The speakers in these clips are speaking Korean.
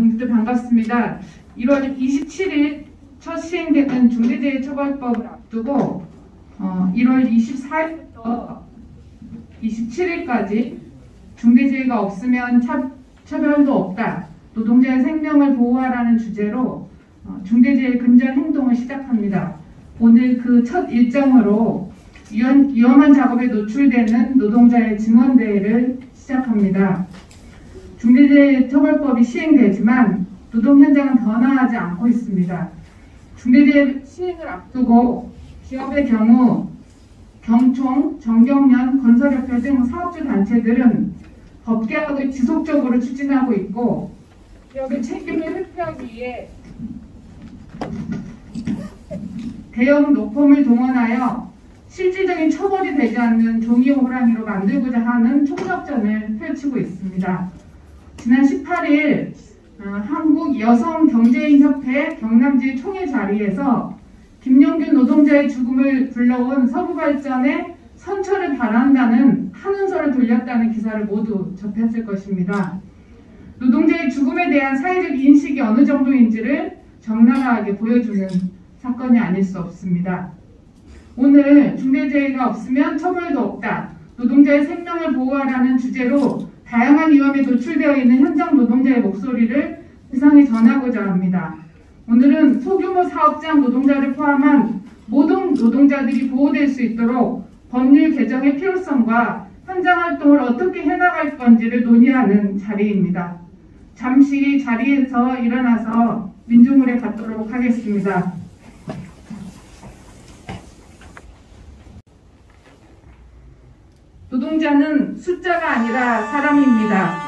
동지들 반갑습니다. 1월 27일 첫 시행되는 중대재해처벌법을 앞두고 1월 24일부터 27일까지 중대재해가 없으면 처벌도 없다. 노동자의 생명을 보호하라는 주제로 중대재해 근절 행동을 시작합니다. 오늘 그 첫 일정으로 위험한 작업에 노출되는 노동자의 증언대회를 시작합니다. 중대재해처벌법이 시행되지만 노동 현장은 변화하지 않고 있습니다. 중대재해 시행을 앞두고 기업의 경우 경총, 정경련, 건설협회 등 사업주 단체들은 법 개혁을 지속적으로 추진하고 있고 기업의 책임을 회피하기 위해 대형 로펌을 동원하여 실질적인 처벌이 되지 않는 종이 호랑이로 만들고자 하는 총력전을 펼치고 있습니다. 지난 18일 한국여성경제인협회 경남지 총회 자리에서 김용균 노동자의 죽음을 불러온 서부발전에 선처를 바란다는 한은서를 돌렸다는 기사를 모두 접했을 것입니다. 노동자의 죽음에 대한 사회적 인식이 어느 정도인지를 적나라하게 보여주는 사건이 아닐 수 없습니다. 오늘 중대재해가 없으면 처벌도 없다. 노동자의 생명을 보호하라는 주제로 다양한 위험에 노출되어 있는 현장 노동자의 목소리를 세상에 전하고자 합니다. 오늘은 소규모 사업장 노동자를 포함한 모든 노동자들이 보호될 수 있도록 법률 개정의 필요성과 현장 활동을 어떻게 해나갈 건지를 논의하는 자리입니다. 잠시 자리에서 일어나서 민주물에 갖도록 하겠습니다. 노동자는 숫자가 아니라 사람입니다.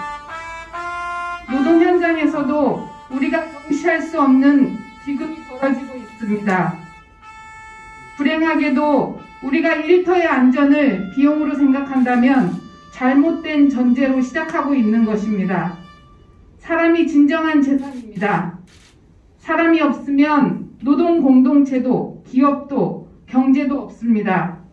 노동 현장에서도 우리가 경시할 수 없는 기근이 벌어지고 있습니다. 불행하게도 우리가 일터의 안전을 비용으로 생각한다면 잘못된 전제로 시작하고 있는 것입니다. 사람이 진정한 재산입니다. 사람이 없으면 노동 공동체도 기업도 경제도 없습니다.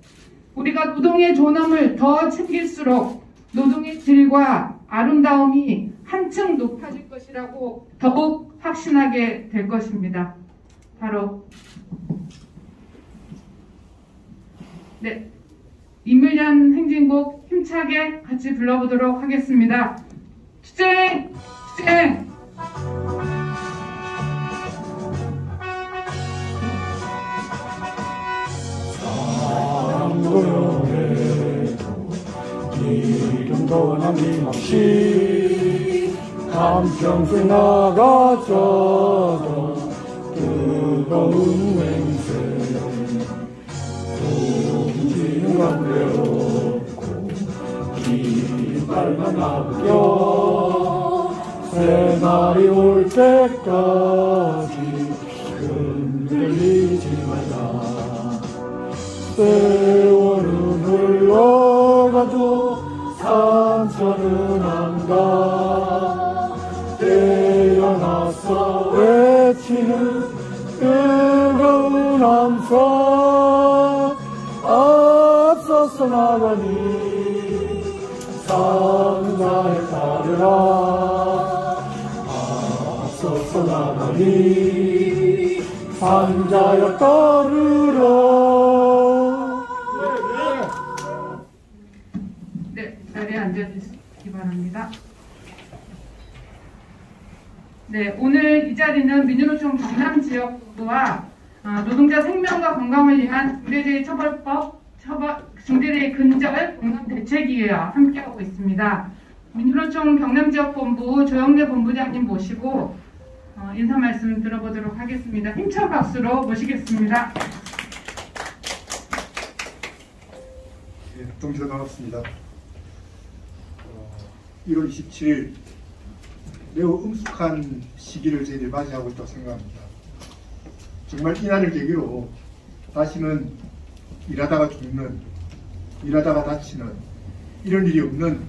우리가 노동의 존엄을 더 챙길수록 노동의 질과 아름다움이 한층 높아질 것이라고 더욱 확신하게 될 것입니다. 바로 임을연 행진곡 힘차게 같이 불러보도록 하겠습니다. 투쟁! 투쟁! 이름도 남김없이 한평생 나가져도 뜨거운 맹세 동지는 감대없고 이빨만 아껴 새날이 올 때까지 흔들리지 말라. 세월은 흘러가도 상처는 안 가. 깨어나서 외치는 뜨거운 함성 앞서서 나가니 산자에 따르라. 앞서서 나가니 산자에 따르라. 자리에 앉아주시기 바랍니다. 오늘 이 자리는 민주노총 경남지역부와 노동자 생명과 건강을 위한 중대재해처벌법 중대재해 근절 공동대책위와 함께하고 있습니다. 민주노총 경남지역본부 조영래 본부장님 모시고 인사 말씀 들어보도록 하겠습니다. 힘찬 박수로 모시겠습니다. 동지들 반갑습니다. 1월 27일 매우 엄숙한 시기를 저희들이 맞이하고 있다고 생각합니다. 정말 이날을 계기로 다시는 일하다가 죽는, 일하다가 다치는 이런 일이 없는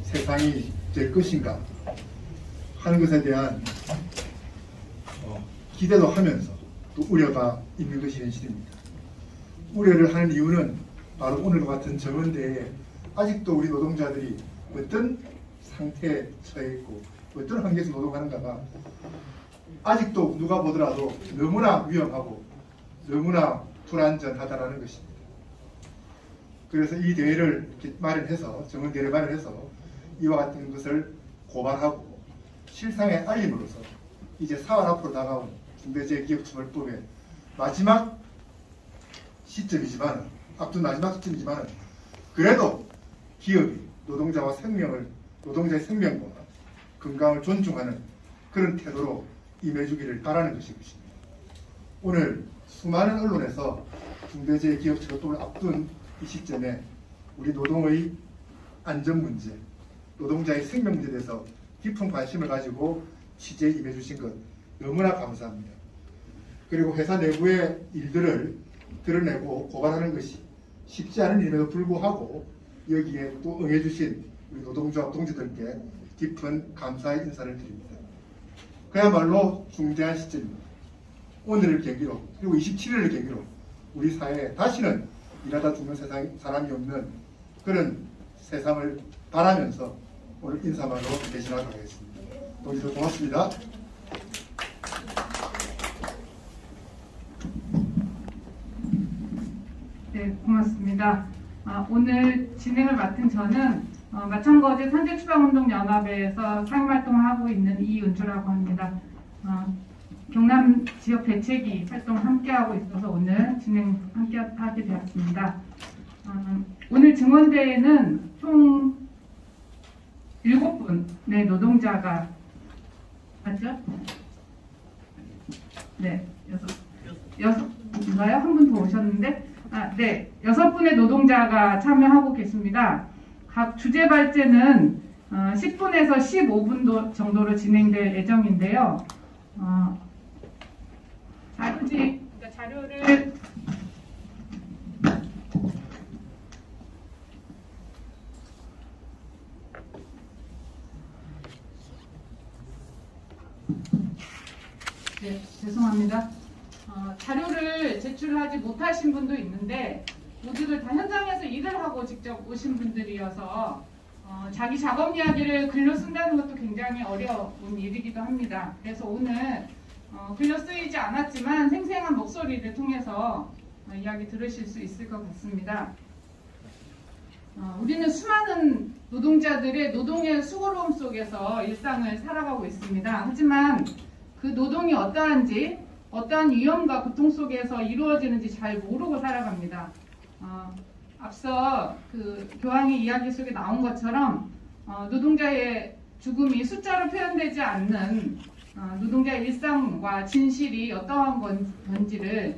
세상이 될 것인가 하는 것에 대한 기대도 하면서 또 우려가 있는 것이 현실입니다. 우려를 하는 이유는 바로 오늘과 같은 정원대에 아직도 우리 노동자들이 어떤 상태에 처해 있고 어떤 환경에서 노동하는가가 아직도 누가 보더라도 너무나 위험하고 너무나 불안전하다라는 것입니다. 그래서 이 대회를 이렇게 마련해서, 정원대회를 마련해서 이와 같은 것을 고발하고 실상에 알림으로써 이제 4월 앞으로 다가온 중대재해기업처벌법의 마지막 시점이지만, 앞둔 마지막 시점이지만 그래도 기업이 노동자의 생명과 건강을 존중하는 그런 태도로 임해주기를 바라는 것입니다. 오늘 수많은 언론에서 중대재해기업처벌법을 앞둔 이 시점에 우리 노동의 안전 문제, 노동자의 생명 문제에 대해서 깊은 관심을 가지고 취재에 임해주신 것 너무나 감사합니다. 그리고 회사 내부의 일들을 드러내고 고발하는 것이 쉽지 않은 일임에도 불구하고 여기에 또 응해주신 우리 노동조합 동지들께 깊은 감사의 인사를 드립니다. 그야말로 중대한 시점입니다. 오늘을 계기로, 그리고 27일을 계기로 우리 사회에 다시는 일하다 죽는 사람이 없는 그런 세상을 바라면서 오늘 인사말로 대신하도록 하겠습니다. 동지들 고맙습니다. 네, 고맙습니다. 오늘 진행을 맡은 저는 마찬가지 산재추방운동연합회에서 상임활동을 하고 있는 이은주라고 합니다. 경남 지역 대책위 활동을 함께하고 있어서 오늘 진행 함께하게 되었습니다. 오늘 증언대회는 총 7분의 노동자가 맞죠? 네, 6분인가요? 한 분 더 오셨는데 네, 6분의 노동자가 참여하고 계십니다. 각 주제 발제는 10분에서 15분 정도로 진행될 예정인데요. 자료를 네, 죄송합니다. 자료를 제출하지 못하신 분도 있는데 모두들 다 현장에서 일을 하고 직접 오신 분들이어서 자기 작업 이야기를 글로 쓴다는 것도 굉장히 어려운 일이기도 합니다. 그래서 오늘 글로 쓰이지 않았지만 생생한 목소리를 통해서 이야기 들으실 수 있을 것 같습니다. 우리는 수많은 노동자들의 노동의 수고로움 속에서 일상을 살아가고 있습니다. 하지만 그 노동이 어떠한지, 어떠한 위험과 고통 속에서 이루어지는지 잘 모르고 살아갑니다. 앞서 그 교황의 이야기 속에 나온 것처럼 노동자의 죽음이 숫자로 표현되지 않는 노동자의 일상과 진실이 어떠한 건지를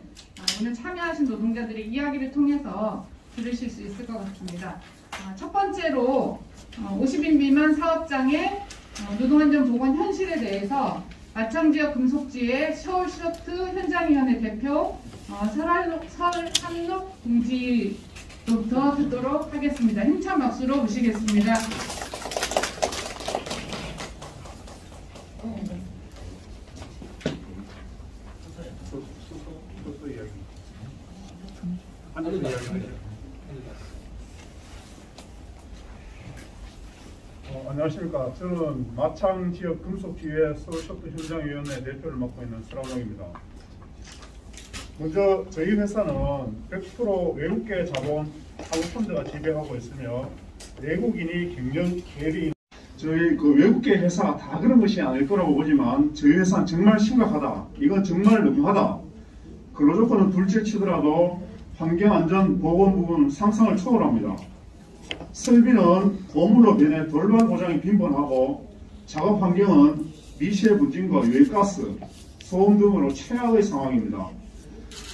오늘 참여하신 노동자들의 이야기를 통해서 들으실 수 있을 것 같습니다. 첫 번째로 50인 미만 사업장의 노동안전보건 현실에 대해서 마창지역 금속지의 서울시러트 현장위원회 대표 설한록 동지로부터 듣도록 하겠습니다. 힘찬 박수로 모시겠습니다. 안녕하십니까. 저는 마창지역 금속지회 서울시러트 현장위원회 대표를 맡고 있는 설한록입니다. 먼저 저희 회사는 100% 외국계 자본 사모펀드가 지배하고 있으며 외국인이 경영 계리 저희 그 외국계 회사가 다 그런 것이 아닐 거라고 보지만 저희 회사는 정말 심각하다. 이건 정말 너무하다. 근로조건은 둘째 치더라도 환경안전 보건 부분 상상을 초월합니다. 설비는 고물로 변해 돌발 고장이 빈번하고 작업 환경은 미세 분진과 유해가스, 소음 등으로 최악의 상황입니다.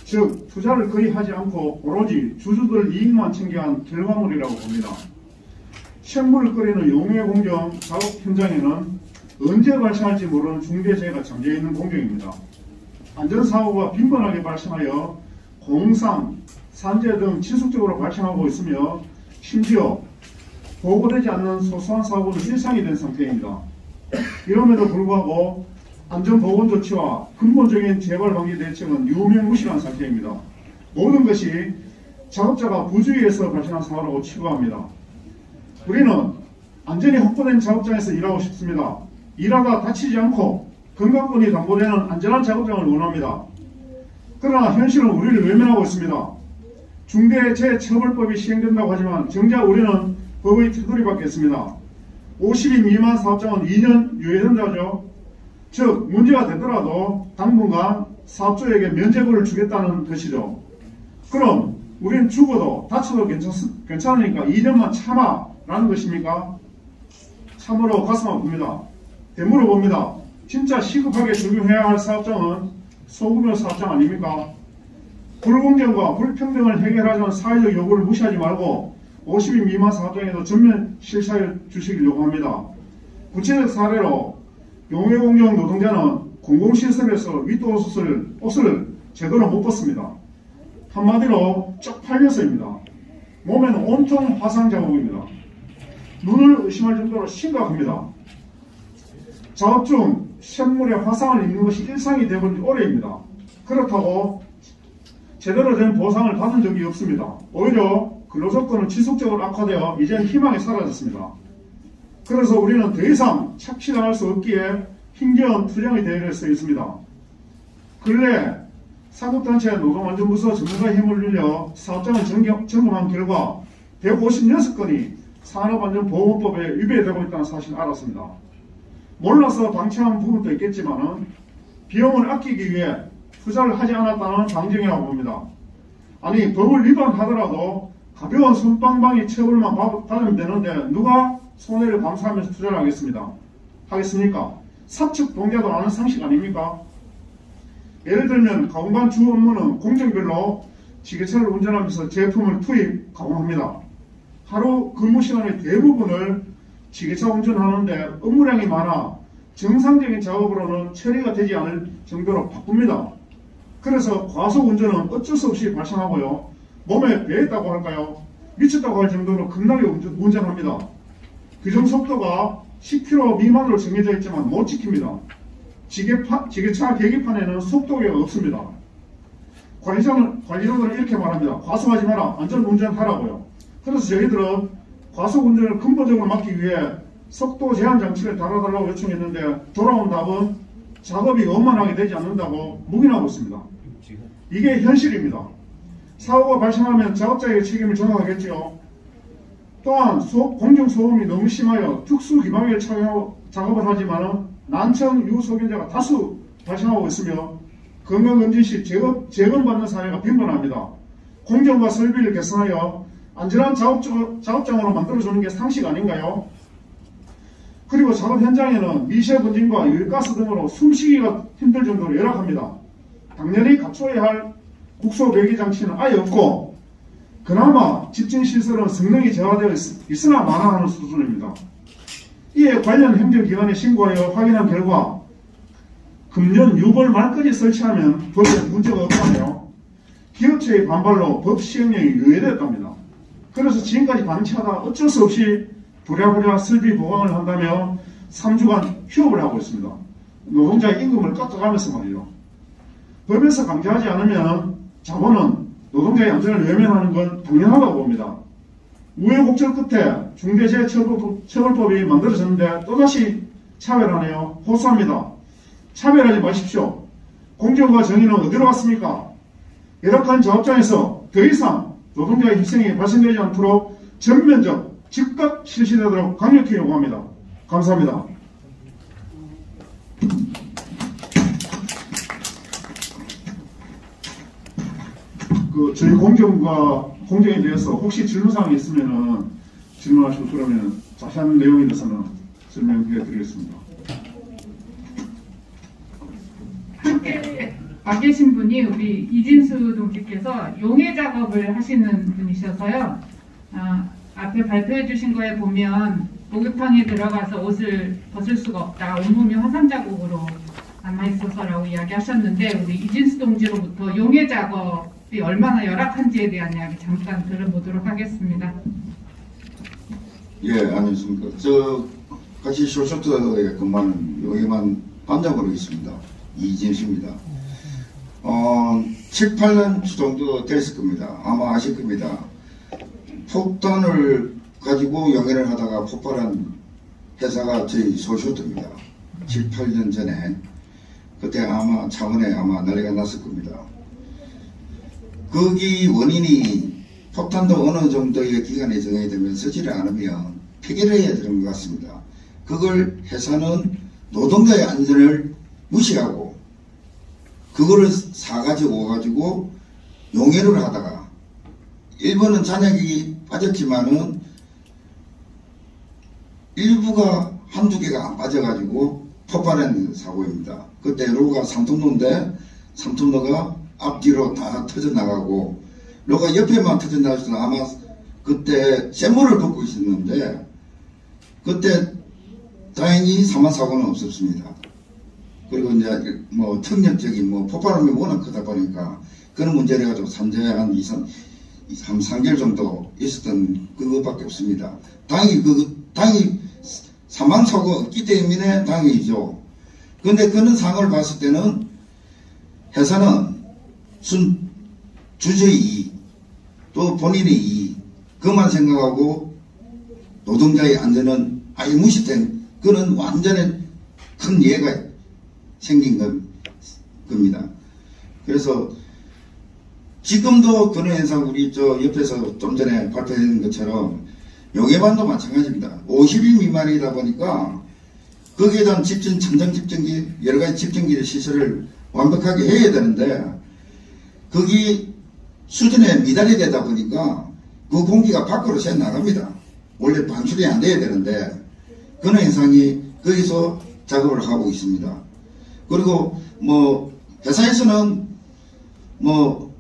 즉 투자를 거의 하지 않고 오로지 주주들 이익만 챙겨한 결과물이라고 봅니다. 쇳물을 끓이는 용해 공정 작업 현장에는 언제 발생할지 모르는 중대재해가 잠재있는 공정입니다. 안전사고가 빈번하게 발생하여 공상, 산재 등 지속적으로 발생하고 있으며 심지어 보고되지 않는 소소한 사고는 일상이 된 상태입니다. 이럼에도 불구하고 안전보건조치와 근본적인 재발 방지 대책은 유명무실한 상태입니다. 모든 것이 작업자가 부주의해서 발생한 사고라고 치부합니다. 우리는 안전이 확보된 작업장에서 일하고 싶습니다. 일하다 다치지 않고 건강권이 담보되는 안전한 작업장을 원합니다. 그러나 현실은 우리를 외면하고 있습니다. 중대재해처벌법이 시행된다고 하지만 정작 우리는 법의 테두리 밖에 있습니다. 50인 미만 사업장은 2년 유예된다죠. 즉 문제가 되더라도 당분간 사업주에게 면제부를 주겠다는 것이죠. 그럼 우린 죽어도 다쳐도 괜찮으니까 2년만 참아 라는 것입니까? 참으로 가슴 아픕니다. 되물어봅니다. 진짜 시급하게 적용해야 할 사업장은 소규모 사업장 아닙니까? 불공정과 불평등을 해결하자는 사회적 요구를 무시하지 말고 50인 미만 사업장에도 전면 실사해 주시길 요구합니다. 구체적 사례로 용해공정 노동자는 공공시설에서 옷을 제대로 못 벗습니다. 한마디로 쪽팔려서입니다. 몸에는 온통 화상 자국입니다. 눈을 의심할 정도로 심각합니다. 작업 중 쇳물에 화상을 입는 것이 일상이 되어버린 지 오래입니다. 그렇다고 제대로 된 보상을 받은 적이 없습니다. 오히려 근로조건은 지속적으로 악화되어 이제는 희망이 사라졌습니다. 그래서 우리는 더 이상 착취당할 수 없기에 힘겨운 투쟁의 대회를 서 있습니다. 근래 사법단체 노동안전부서 전문가의 힘을 빌려 사업장을 점검한 결과 156건이 산업안전보건법에 위배되고 있다는 사실을 알았습니다. 몰라서 방치한 부분도 있겠지만 비용을 아끼기 위해 투자를 하지 않았다는 방증이라고 봅니다. 아니 법을 위반하더라도 가벼운 손방망이 처벌만 받으면 되는데 누가 손해를 감수하면서 투자를 하겠습니까? 사측 동자도 아는 상식 아닙니까? 예를 들면 가공반 주 업무는 공정별로 지게차를 운전하면서 제품을 투입, 가공합니다. 하루 근무 시간의 대부분을 지게차 운전하는데 업무량이 많아 정상적인 작업으로는 처리가 되지 않을 정도로 바쁩니다. 그래서 과속 운전은 어쩔 수 없이 발생하고요. 몸에 배했다고 할까요? 미쳤다고 할 정도로 겁나게 운전합니다. 규정 속도가 10km 미만으로 정해져 있지만 못 지킵니다. 지게차 계기판에는 속도계가 없습니다. 관리자들은 이렇게 말합니다. 과속하지 마라. 안전운전하라고요. 그래서 저희들은 과속운전을 근본적으로 막기 위해 속도 제한 장치를 달아달라고 요청했는데 돌아온 답은 작업이 원만하게 되지 않는다고 묵인하고 있습니다. 이게 현실입니다. 사고가 발생하면 작업자에게 책임을 전가하겠지요. 또한 공정소음이 너무 심하여 특수기방위를 착용하고 작업을 하지만 난청 유소견자가 다수 발생하고 있으며 건강검진 시 재검받는 사례가 빈번합니다. 공정과 설비를 개선하여 안전한 작업장으로 만들어주는 게 상식 아닌가요? 그리고 작업 현장에는 미세 분진과 유해가스 등으로 숨쉬기가 힘들 정도로 열악합니다. 당연히 갖춰야 할 국소 배기 장치는 아예 없고 그나마 집중시설은 성능이 저하되어 있으나 마나하는 수준입니다. 이에 관련 행정기관에 신고하여 확인한 결과 금년 6월 말까지 설치하면 법에 문제가 없다며 기업체의 반발로 법 시행령이 유예됐답니다. 그래서 지금까지 방치하다 어쩔 수 없이 부랴부랴 설비 보강을 한다며 3주간 휴업을 하고 있습니다. 노동자의 임금을 깎아가면서 말이죠. 법에서 강제하지 않으면 자본은 노동자의 안전을 외면하는 건 당연하다고 봅니다. 우여곡절 끝에 중대재해처벌법이 만들어졌는데 또다시 차별하네요. 호소합니다. 차별하지 마십시오. 공정과 정의는 어디로 갔습니까? 열악한 작업장에서 더 이상 노동자의 희생이 발생되지 않도록 전면적, 즉각 실시되도록 강력히 요구합니다. 감사합니다. 저희 공정에 대해서 혹시 질문사항이 있으면 질문하시고 그러면 자세한 내용에 대해서는 설명해 드리겠습니다. 함께 와 계신 분이 우리 이진수 동지께서 용해 작업을 하시는 분이셔서요. 앞에 발표해 주신 거에 보면 목욕탕에 들어가서 옷을 벗을 수가 없다. 온몸이 화상 자국으로 남아있어서라고 이야기하셨는데 우리 이진수 동지로부터 용해 작업이 얼마나 열악한지에 대한 이야기 잠깐 들어보도록 하겠습니다. 예, 안녕하십니까. 저 같이 쇼쇼트에 근무하는 용해만 반장으로 있습니다. 이진수입니다. 7, 8년 정도 됐을 겁니다. 아마 아실 겁니다. 폭탄을 가지고 용해를 하다가 폭발한 회사가 저희 소쇼트입니다. 7, 8년 전에 그때 아마 차원에 아마 난리가 났을 겁니다. 거기 원인이 폭탄도 어느 정도의 기간에 정해야 되면 쓰지를 않으면 폐기를 해야 되는 것 같습니다. 그걸 회사는 노동자의 안전을 무시하고 그거를 사가지고 오가지고 용해를 하다가 일부는 잔액이 빠졌지만은 일부가 한두 개가 안 빠져가지고 폭발한 사고입니다. 그때 로가 3톤로인데 3톤로가 앞뒤로 다 터져나가고 로가 옆에만 터져나가서 아마 그때 쇳물을 벗고 있었는데 그때 다행히 사망 사고는 없었습니다. 그리고 이제 뭐 특력적인 뭐 폭발음이 워낙 크다 보니까 그런 문제를 가지고 산재에 한 3개월 정도 있었던 그것밖에 없습니다. 당연히 사망 사고가 없기 때문에 당연히죠. 그런데 그런 상황을 봤을 때는 회사는 주주의 이익 또 본인의 이익 그만 생각하고 노동자의 안전은 아예 무시된 그런 완전히 큰 예가 생긴 겁니다. 그래서 지금도 그런 현상 우리 저 옆에서 좀 전에 발표된 것처럼 용해반도 마찬가지입니다. 50인 미만이다 보니까 거기에 대한 천장 집전기 여러 가지 집전기 시설을 완벽하게 해야 되는데 거기 수준에 미달이 되다 보니까 그 공기가 밖으로 새 나갑니다. 원래 방출이 안 돼야 되는데 그런 현상이 거기서 작업을 하고 있습니다. 그리고 뭐 회사에서는 뭐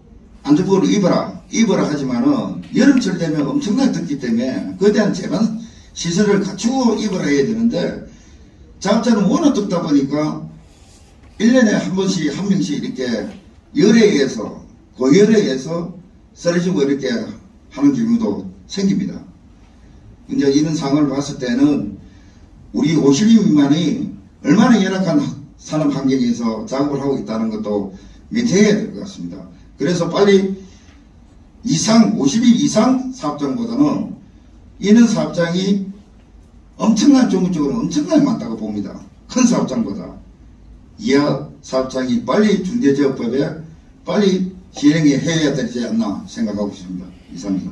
안전복을 입어라 하지만은 여름철 되면 엄청나게 덥기 때문에 그에 대한 제반 시설을 갖추고 입어라 해야 되는데 작업자는 워낙 덥다 보니까 1년에 한 번씩 한 명씩 이렇게 열에 의해서 고열에 의해서 쓰러지고 이렇게 하는 경우도 생깁니다. 이제 이런 상황을 봤을 때는 우리 50인 미만이 얼마나 열악한 산업 환경에서 작업을 하고 있다는 것도 명시해야 될 것 같습니다. 그래서 빨리 50인 이상 사업장보다는 이런 사업장이 엄청난 전국적으로 엄청나게 많다고 봅니다. 큰 사업장보다 이하 사업장이 빨리 중대재해법에 빨리 실행해야 되지 않나 생각하고 있습니다. 이상입니다.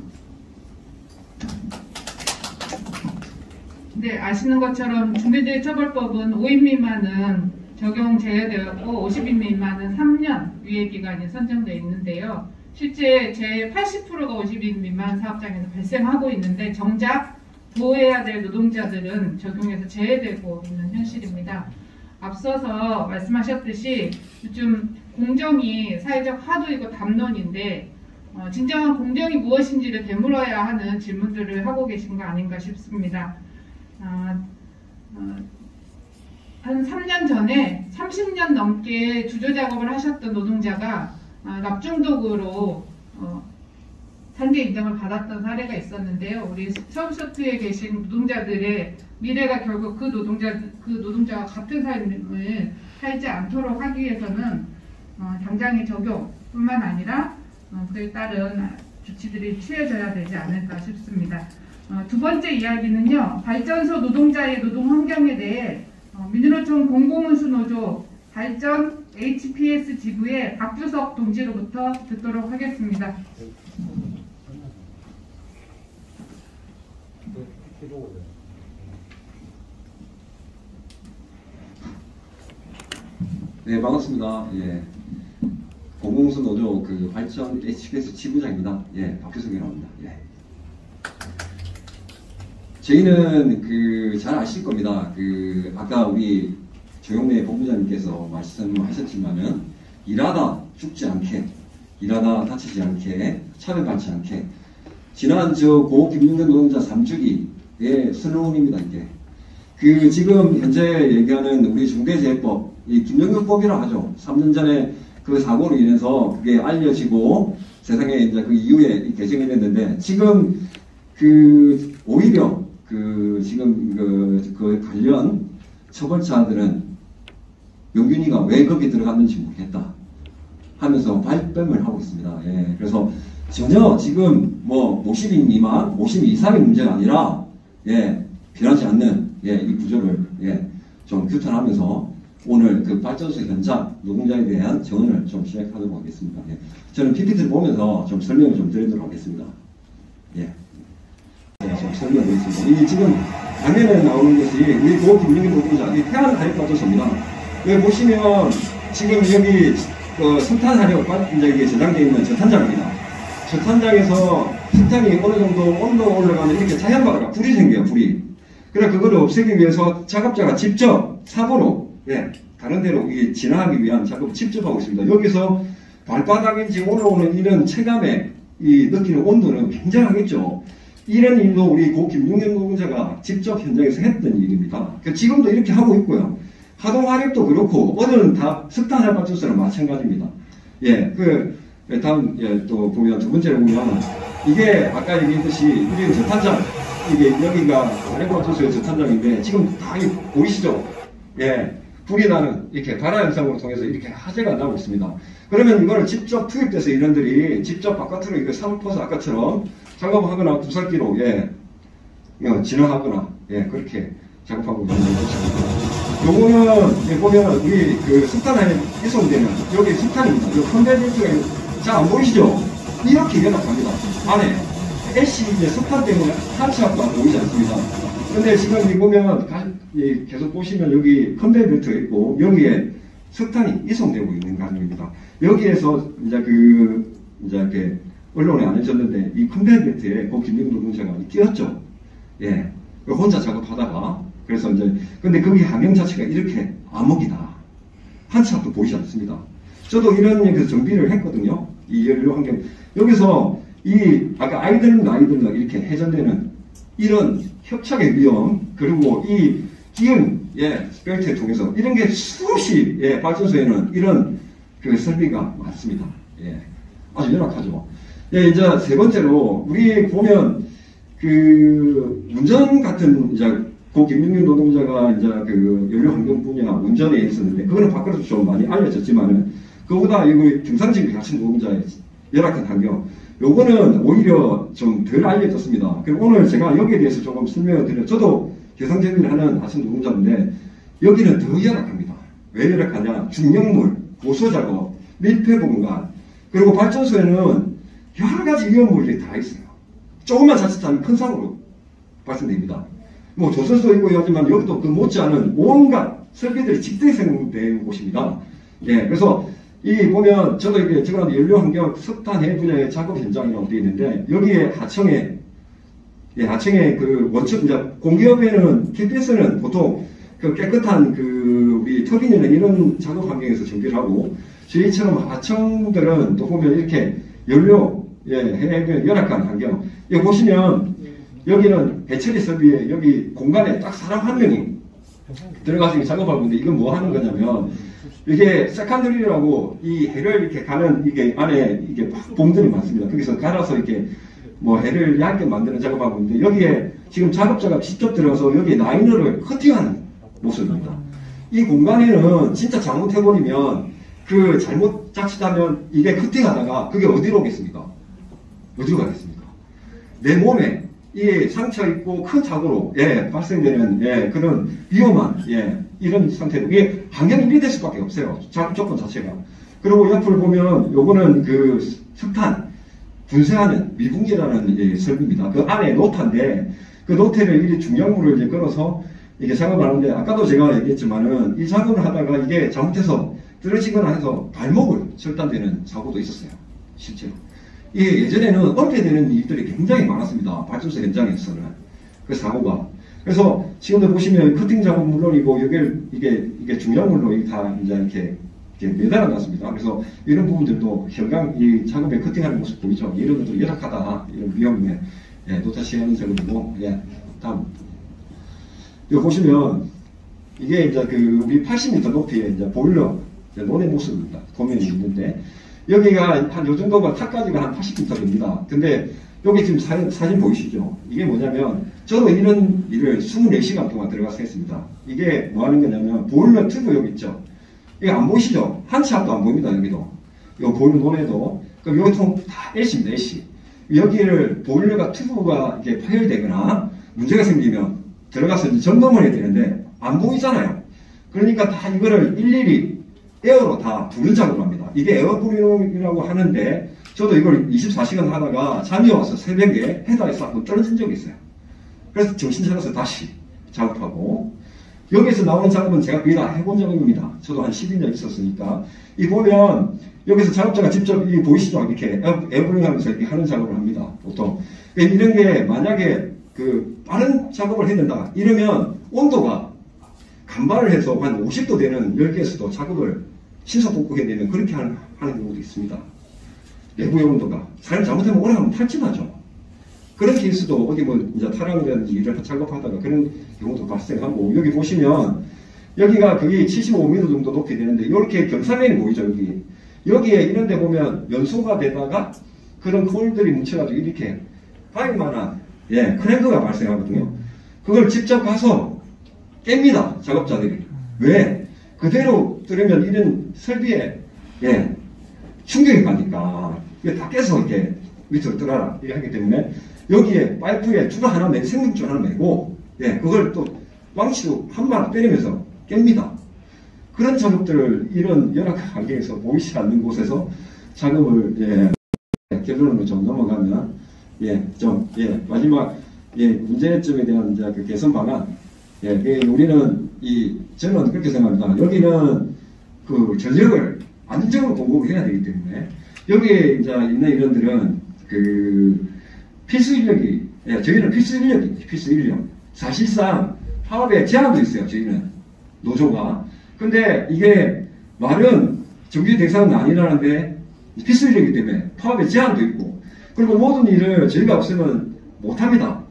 네, 아시는 것처럼 중대재해처벌법은 5인 미만은 적용 제외되었고 50인 미만은 3년 유예기간이 선정되어 있는데요. 실제 제 80%가 50인 미만 사업장에서 발생하고 있는데 정작 보호해야 될 노동자들은 적용에서 제외되고 있는 현실입니다. 앞서서 말씀하셨듯이 요즘 공정이 사회적 화두이고 담론인데 진정한 공정이 무엇인지를 되물어야 하는 질문들을 하고 계신 거 아닌가 싶습니다. 한 3년 전에 30년 넘게 주조작업을 하셨던 노동자가 납중독으로 산재 인정을 받았던 사례가 있었는데요. 우리 서브쇼트에 계신 노동자들의 미래가 결국 그 노동자와 같은 삶을 살지 않도록 하기 위해서는 당장의 적용뿐만 아니라 그에 따른 조치들이 취해져야 되지 않을까 싶습니다. 두 번째 이야기는요. 발전소 노동자의 노동 환경에 대해 민주노총 공공운수노조 발전 HPS 지부의 박주석 동지로부터 듣도록 하겠습니다. 네, 반갑습니다. 예. 공공운수노조 그 발전 HPS 지부장입니다. 예, 박주석이라고 합니다. 예. 저희는 잘 아실 겁니다. 아까 우리 조영래 본부장님께서 말씀하셨지만은 일하다 죽지 않게, 일하다 다치지 않게, 차별받지 않게 지난 고 김용균 노동자 3주기의 슬로건입니다. 이게 지금 현재 얘기하는 우리 중대재해법, 이 김용균법이라 하죠. 3년 전에 그 사고로 인해서 그게 알려지고 세상에 이제 그 이후에 개정이 됐는데 지금 오히려 지금 관련 처벌자들은 용균이가 왜 거기 들어갔는지 모르겠다 하면서 발뺌을 하고 있습니다. 예, 그래서 전혀 지금 50인 미만, 50인 이상의 문제가 아니라, 예, 필요하지 않는, 예, 이 구조를, 예, 좀 규탄하면서 오늘 그 발전소 현장 노동자에 대한 정언을 좀 시작하도록 하겠습니다. 예. 저는 PPT를 보면서 좀 설명을 좀 드리도록 하겠습니다. 예. 제가 좀 설명드리겠습니다. 이 지금 화면에 나오는 것이 우리 김용균 노동자, 이 태안 하역 발전소입니다. 여기 보시면 지금 여기 석탄 하역 이제 이게 저장되어 있는 저탄장입니다. 저탄장에서 석탄이 어느 정도 온도가 올라가면 이렇게 자연바다가 불이 생겨요, 불이. 그래 그거를 없애기 위해서 작업자가 직접 사고로 다른 데로 이게 진화하기 위한 작업을 직접 하고 있습니다. 여기서 발바닥인지 올라오는 이런 체감에 이 느끼는 온도는 굉장하겠죠. 이런 일도 우리 고 김용현 노동자가 직접 현장에서 했던 일입니다. 지금도 이렇게 하고 있고요. 하동화력도 그렇고 어느는 다 석탄 발전소랑 마찬가지입니다. 다음 또 보면 두 번째로 보면 이게 아까 얘기했듯이 우리는 저탄장 이게 여기가 화력발전소의 저탄장인데 지금 다 보이시죠? 불이 나는 이렇게 발화 현상으로 통해서 이렇게 화재가 나고 있습니다. 그러면 이거를 직접 투입돼서 인원들이 직접 바깥으로 이거 사물 퍼서 아까처럼 작업하거나 부살기로 진화하거나 그렇게 작업하고 있는 것입니다. 요거는 보면 우리 그 석탄에 이송되는 여기 석탄입니다. 이 컨베이어가 잘 안 보이시죠? 이렇게 연락합니다. 안에 애쉬 이제 석탄 때문에 한 치 앞도 안 보이지 않습니다. 근데 지금 이 보면 계속 보시면 여기 컨베이어 벨트가 있고 여기에 석탄이 이송되고 있는 과정입니다. 여기에서 이제 이렇게 언론에 안 해줬는데 이 컨베이어 벨트에 고 김용균 노동자가 뛰었죠. 혼자 작업하다가 그래서 이제 근데 거기 환경 자체가 이렇게 암흑이다. 한 치 앞도 보이지 않습니다. 저도 이런 그 정비를 했거든요. 이 연료 환경 여기서 이 아까 아이들은 이렇게 회전되는 이런 협착의 위험 그리고 이 기운 벨트를 통해서 이런 게 수없이 발전소에는 이런 그 설비가 많습니다. 아주 열악하죠. 이제 세 번째로 우리 보면 그 운전 같은 이제 고 김용균 노동자가 이제 그 연료 환경 분야 운전에 있었는데 그거는 밖으로도 좀 많이 알려졌지만은 그보다 이거 경상지구 같은 노동자의 열악한 환경 요거는 오히려 좀 덜 알려졌습니다. 그리고 오늘 제가 여기에 대해서 조금 설명을 드려요. 저도 개성정비를 하는 하청 노동자인데 여기는 더 열악합니다. 왜 열악하냐? 중력물, 고소작업, 밀폐 공간 그리고 발전소에는 여러 가지 위험물들이 다 있어요. 조금만 자칫하면 큰 사고로 발생됩니다. 뭐 조선소 있고 하지만 여기도 그 못지않은 온갖 설비들이 집단이 생성된 곳입니다. 그래서 이 보면 저도 이게 지금 연료 환경 석탄 해외 분야의 작업 현장이라고 되어 있는데 여기에 하청에 그 원천 이제 공기업에는 KPS는 보통 그 깨끗한 그 우리 터빈이나 이런 작업 환경에서 전기를 하고 저희처럼 하청들은 또 보면 이렇게 연료 해외 열악한 환경 여기 보시면 여기는 배처리 설비에 여기 공간에 딱 사람 한 명이 들어가서 작업하고 있는데 이건 뭐 하는 거냐면 이게 세컨드리라고 이 해를 이렇게 가는 이게 안에 이게 봉들이 많습니다. 거기서 갈아서 이렇게 뭐 해를 얇게 만드는 작업하고 있는데 여기에 지금 작업자가 직접 들어가서 여기 라이너를 커팅하는 모습입니다. 이 공간에는 진짜 잘못해버리면 그 잘못 자칫하면 이게 커팅하다가 그게 어디로 오겠습니까? 어디로 가겠습니까? 내 몸에 이 상처 있고 큰 사고로 발생되는 그런 위험한 이런 상태로 이게 환경이 이래 될 수밖에 없어요. 작업 조건 자체가. 그리고 옆을 보면 요거는 그 석탄 분쇄하는 미분기라는 설비입니다. 그 안에 노타인데 그 노태를 이렇게 중량물을 이제 끌어서 이게 작업을 하는데 아까도 제가 얘기했지만은 이 작업을 하다가 이게 잘못해서 떨어지거나 해서 발목을 절단되는 사고도 있었어요. 실제로. 이게 예전에는 어렵게 되는 일들이 굉장히 많았습니다. 발전소 현장에서는. 그 사고가. 그래서 지금도 보시면 커팅 작업 물론이고 이게 중량물로 다 이제 이렇게 매달아 놨습니다. 그래서 이런 부분들도 현장 이 작업에 커팅하는 모습 보이죠? 이런 것도 열악하다. 이런 위험에 노타시하는 작업이고 다음. 여기 보시면 이게 이제 그 우리 80m 높이의 이제 보일러 논의 모습입니다. 도면이 있는데 여기가 한 요 정도가 탑까지가 한 80m 됩니다. 근데 여기 지금 사진 보이시죠? 이게 뭐냐면 저도 이런 일을 24시간 동안 들어가서 했습니다. 이게 뭐 하는 거냐면 보일러 튜브 여기 있죠? 이거 안 보이시죠? 한 치 앞도 안 보입니다. 여기도. 이 보일러 논에도. 그럼 여기 다 L씨입니다. L씨. 여기를 보일러가 튜브가 이렇게 파열되거나 문제가 생기면 들어가서 이제 점검을 해야 되는데 안 보이잖아요. 그러니까 다 이거를 일일이 에어로 다 부는 작업을 합니다. 이게 에어 브리이라고 하는데 저도 이걸 24시간 하다가 잠이 와서 새벽에 해다에서 한번 떨어진 적이 있어요. 그래서 정신 차려서 다시 작업하고, 여기서 나오는 작업은 제가 거의 다 해본 작업입니다. 저도 한 12년 있었으니까. 이 보면 여기서 작업자가 직접 이 보이시죠? 이렇게 에어브링 하면서 이렇게 하는 작업을 합니다. 보통. 이런 게 만약에 그 빠른 작업을 해낸다 이러면 온도가 간발을 해서 한 50도 되는 열기에서도 작업을 신속복구해내는 그렇게 하는 경우도 있습니다. 내부의 온도가. 사람이 잘못하면 오래 하면 탈진하죠. 그런 케이스도 어디 뭐 이제 타랑이라든지 이런 작업하다가 그런 경우도 발생하고, 여기 보시면 여기가 거의 75mm 정도 높이 되는데 이렇게 경사면이 보이죠. 여기에 이런 데 보면 연소가 되다가 그런 콜들이 뭉쳐가지고 이렇게 바위만한 크랭크가 발생하거든요. 그걸 직접 가서 깹니다. 작업자들이. 왜? 그대로 들으면 이런 설비에 충격이 가니까 이게 다 깨서 이렇게 밑으로 들어라 이렇게 하기 때문에 여기에 파이프에 줄 하나 매고 생명줄 하나 매고 그걸 또 왕치로 한 방 때리면서 깹니다. 그런 작업들을 이런 열악한 환경에서 보이지 않는 곳에서 작업을 결론으로 좀 넘어가면 마지막 문제점에 대한 이제 그 개선 방안. 우리는 저는 그렇게 생각합니다. 여기는 그 전력을 안정적으로 공급을 해야 되기 때문에 여기에 이제 있는 인원들은 그 필수 인력이 저희는 필수 인력. 사실상 파업에 제한도 있어요. 저희는 노조가. 근데 이게 말은 정규 대상은 아니라는데 필수 인력이기 때문에 파업에 제한도 있고, 그리고 모든 일을 저희가 없으면 못합니다.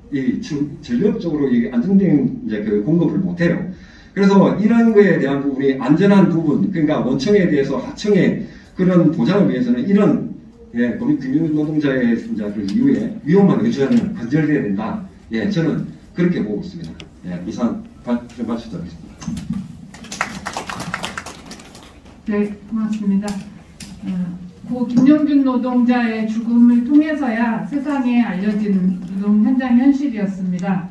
전력적으로 안정된 이제 그 공급을 못해요. 그래서 이런 거에 대한 부분이 안전한 부분, 그러니까 원청에 대해서 하청의 그런 보장을 위해서는 이런 금융노동자의 이제 그 이후에 위험한 의존을 건절돼야 된다. 저는 그렇게 보고 있습니다. 이상 마치도록 하겠습니다. 네, 고맙습니다. 고 김용균 노동자의 죽음을 통해서야 세상에 알려진 노동 현장 현실이었습니다.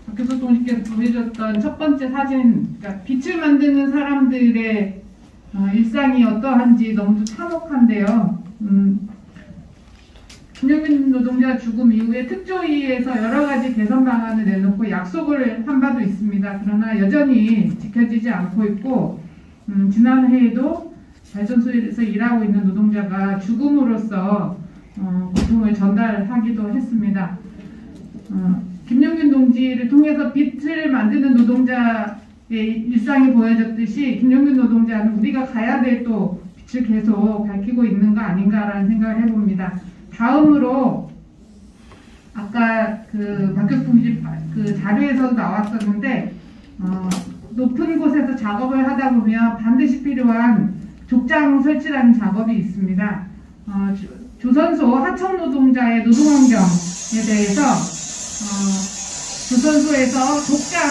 박효석 동지께서 보여줬던 첫 번째 사진, 그러니까 빛을 만드는 사람들의 일상이 어떠한지 너무 참혹한데요. 김용균 노동자 죽음 이후에 특조위에서 여러 가지 개선 방안을 내놓고 약속을 한 바도 있습니다. 그러나 여전히 지켜지지 않고 있고, 지난해에도 발전소에서 일하고 있는 노동자가 죽음으로써 고통을 전달하기도 했습니다. 김용균 동지를 통해서 빛을 만드는 노동자의 일상이 보여졌듯이 김용균 노동자는 우리가 가야 될 또 빛을 계속 밝히고 있는 거 아닌가라는 생각을 해봅니다. 다음으로 아까 그 박효석 동지 그 자료에서도 나왔었는데 높은 곳에서 작업을 하다 보면 반드시 필요한 족장 설치라는 작업이 있습니다. 조선소 하청 노동자의 노동환경에 대해서 조선소에서 족장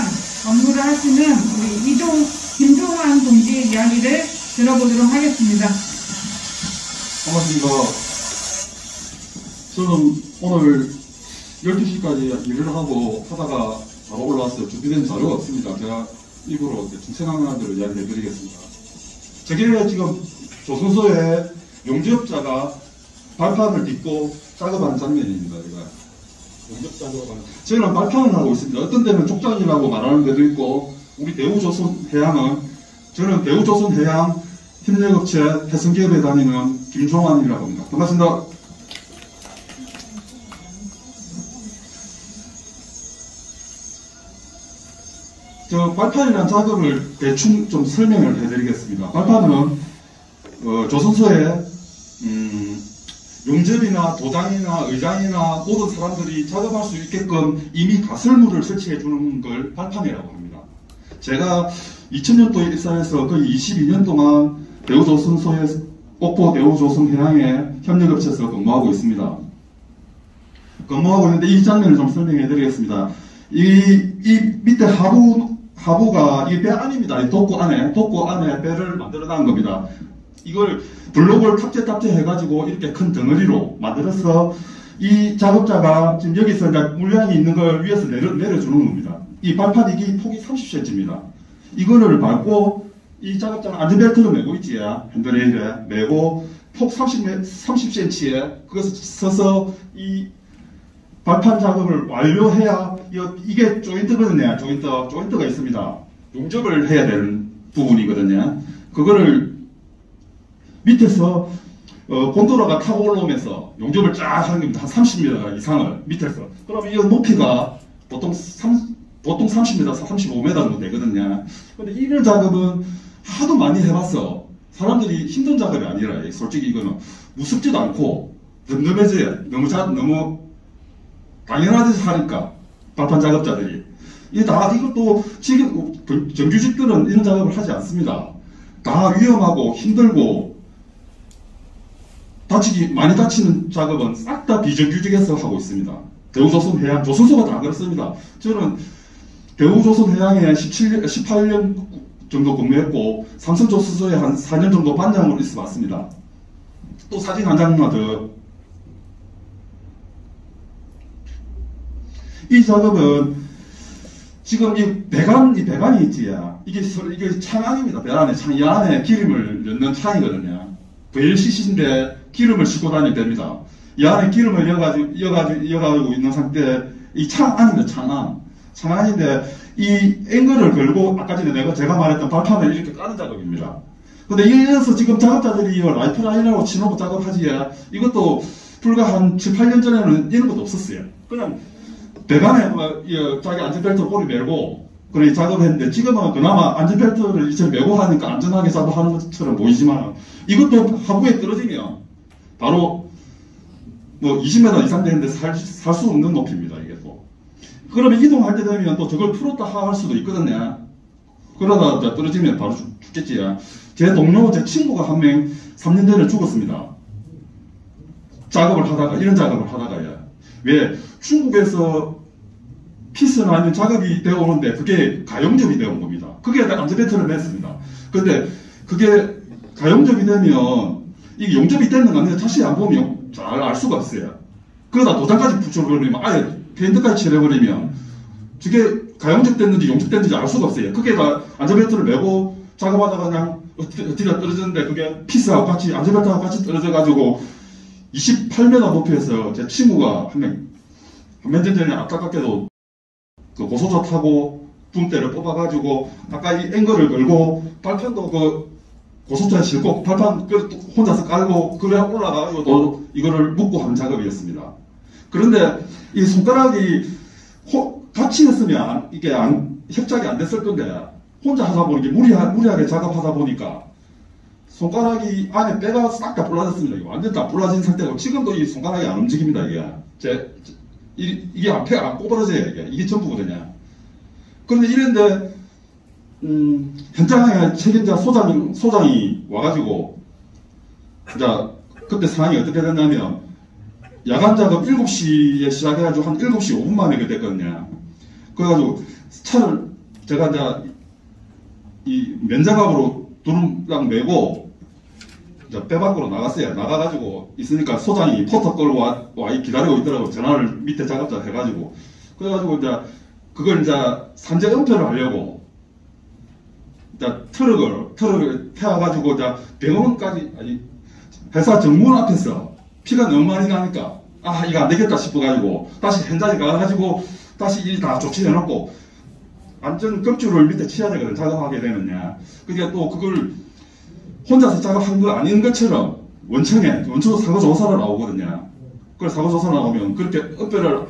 업무를 하시는 우리 김종환 동지의 이야기를 들어보도록 하겠습니다. 반갑습니다. 저는 오늘 12시까지 일을 하다가 바로 올라왔어요. 준비된 자료가 없습니다. 제가 입으로 대충 생각나는 대로 이야기해 드리겠습니다. 저게 지금 조선소에 용접자가 발판을 딛고 작업하는 장면입니다. 저희는 발판을 하고 있습니다. 어떤 데는 족장이라고 말하는 데도 있고, 우리 대우조선해양은, 저는 대우조선해양 협력업체 해성기업에 다니는 김종환이라고 합니다. 반갑습니다. 저 발판이라는 작업을 대충 좀 설명을 해드리겠습니다. 발판은 조선소에 용접이나 도장이나 의장이나 모든 사람들이 작업할 수 있게끔 이미 가설물을 설치해 주는 걸 발판이라고 합니다. 제가 2000년도에 입사해서 거의 22년 동안 대우조선소에 옥포 대우조선해양의 협력업체에서 근무하고 있습니다. 근무하고 있는데 이 장면을 좀 설명해 드리겠습니다. 이 밑에 하부가 이 배 안입니다. 독고 안에 배를 만들어 놓은 겁니다. 이걸 블록을 탑재 해가지고 이렇게 큰 덩어리로 만들어서 이 작업자가 지금 여기서 물량이 있는 걸 위에서 내려주는 겁니다. 이 발판 폭이 30cm입니다. 이거를 밟고 이 작업장 안전벨트를 메고 있지. 핸들레일에 메고 폭 30cm에 그것을 서서 이 발판 작업을 완료해야 이게 조인트거든요. 조인트가 있습니다. 용접을 해야 되는 부분이거든요. 그거를 밑에서 곤도라가 타고 올라오면서 용접을 쫙 하는 겁니다. 한 30m 이상을 밑에서. 그러면 이 높이가 보통 30m, 35m 정도 되거든요. 근데 이런 작업은 하도 많이 해봤어. 사람들이 힘든 작업이 아니라 솔직히 이거는 무섭지도 않고 덤덤해져요. 너무 당연하듯이 하니까 발판 작업자들이 이것도 지금 정규직들은 이런 작업을 하지 않습니다. 다 위험하고 힘들고 많이 다치는 작업은 싹 다 비정규직에서 하고 있습니다. 대우조선해양, 조선소가 다 그렇습니다. 저는 대우조선해양에 18년 정도 근무했고 삼성조선소에 한 4년 정도 반장으로 있어봤습니다. 또 사진 한 장만 더. 이 작업은 지금 이 배관이 있지. 이게 창안입니다. 배관에 이 안에 기름을 넣는 창이거든요. VLCC인데 기름을 싣고 다니면 됩니다. 이 안에 기름을 이어가지고 있는 상태에 이 창안입니다. 창안인데 이 앵글을 걸고 아까 전에 제가 말했던 발판을 이렇게 까는 작업입니다. 근데 이래서 지금 작업자들이 라이프라인하고 치노브 작업하지. 이것도 불과 한 7, 8년 전에는 이런 것도 없었어요. 그냥 배관에 자기 안전벨트를 꼬리 메고 그래 작업했는데 지금은 그나마 안전벨트를 이제 메고 하니까 안전하게 작업하는 것처럼 보이지만 이것도 하부에 떨어지면 바로 뭐 20m 이상 되는데 살 수 없는 높이입니다. 이게 또. 그러면 이동할 때 되면 또 저걸 풀었다 할 수도 있거든요. 그러다 떨어지면 바로 죽겠지. 제 동료, 제 친구가 한 명 3년 전에 죽었습니다. 이런 작업을 하다가요. 왜? 중국에서 피스나 아니면 작업이 되어 오는데 그게 가용접이 되어 온 겁니다. 그게 안전벨트를 맸습니다. 근데 그게 가용접이 되면 이게 용접이 됐는가 아니면 자세히 안 보면 잘 알 수가 없어요. 그러다 도장까지 붙여버리면 아예 페인트까지 칠해버리면 저게 가용접 됐는지 용접 됐는지 알 수가 없어요. 그게 다 안전벨트를 메고 작업하다가 그냥 어디다 떨어졌는데 그게 피스하고 같이 안전벨트하고 같이 떨어져가지고 28m 높이에서 제 친구가 몇 년 전에 안타깝게도 그 고소자 타고 붐대를 뽑아가지고 아까 이 앵글을 걸고 발판도 그 고소자에 싣고 발판 혼자서 깔고 그래 올라가고 이거를 묶고 한 작업이었습니다. 그런데 이 손가락이 같이 했으면 이게 협작이 안 됐을 건데 혼자 하다 보니까 무리하게 작업하다 보니까 손가락이 안에 뼈가 싹 다 부러졌습니다. 이거 완전 다 부러진 상태고 지금도 이 손가락이 안 움직입니다. 이게 앞에가 안 꼬부러져요. 이게 전부거든요. 그런데 이랬는데 현장에 책임자 소장이 와가지고 그때 상황이 어떻게 됐냐면 야간 작업 7시에 시작해가지고 한 7시 5분 만에 됐거든요. 그래가지고 차를 제가 이 면작업으로 두름랑 메고 배 밖으로 나갔어요. 나가가지고 있으니까 소장이 포터 끌고 와 기다리고 있더라고. 전화를 밑에 작업자 해가지고. 그래가지고 그걸 산재 은폐를 하려고 트럭을 태워가지고 병원까지 회사 정문 앞에서 피가 너무 많이 나니까 이거 안 되겠다 싶어가지고 다시 현장에 가가지고 다시 일 다 조치해놓고 안전 급주를 밑에 치야 되거든. 작업하게 되면요. 그러니까 또 그걸 혼자서 작업한 거 아닌 것처럼 원초 사고조사를 나오거든요. 그래서 사고조사 나오면 그렇게 은폐를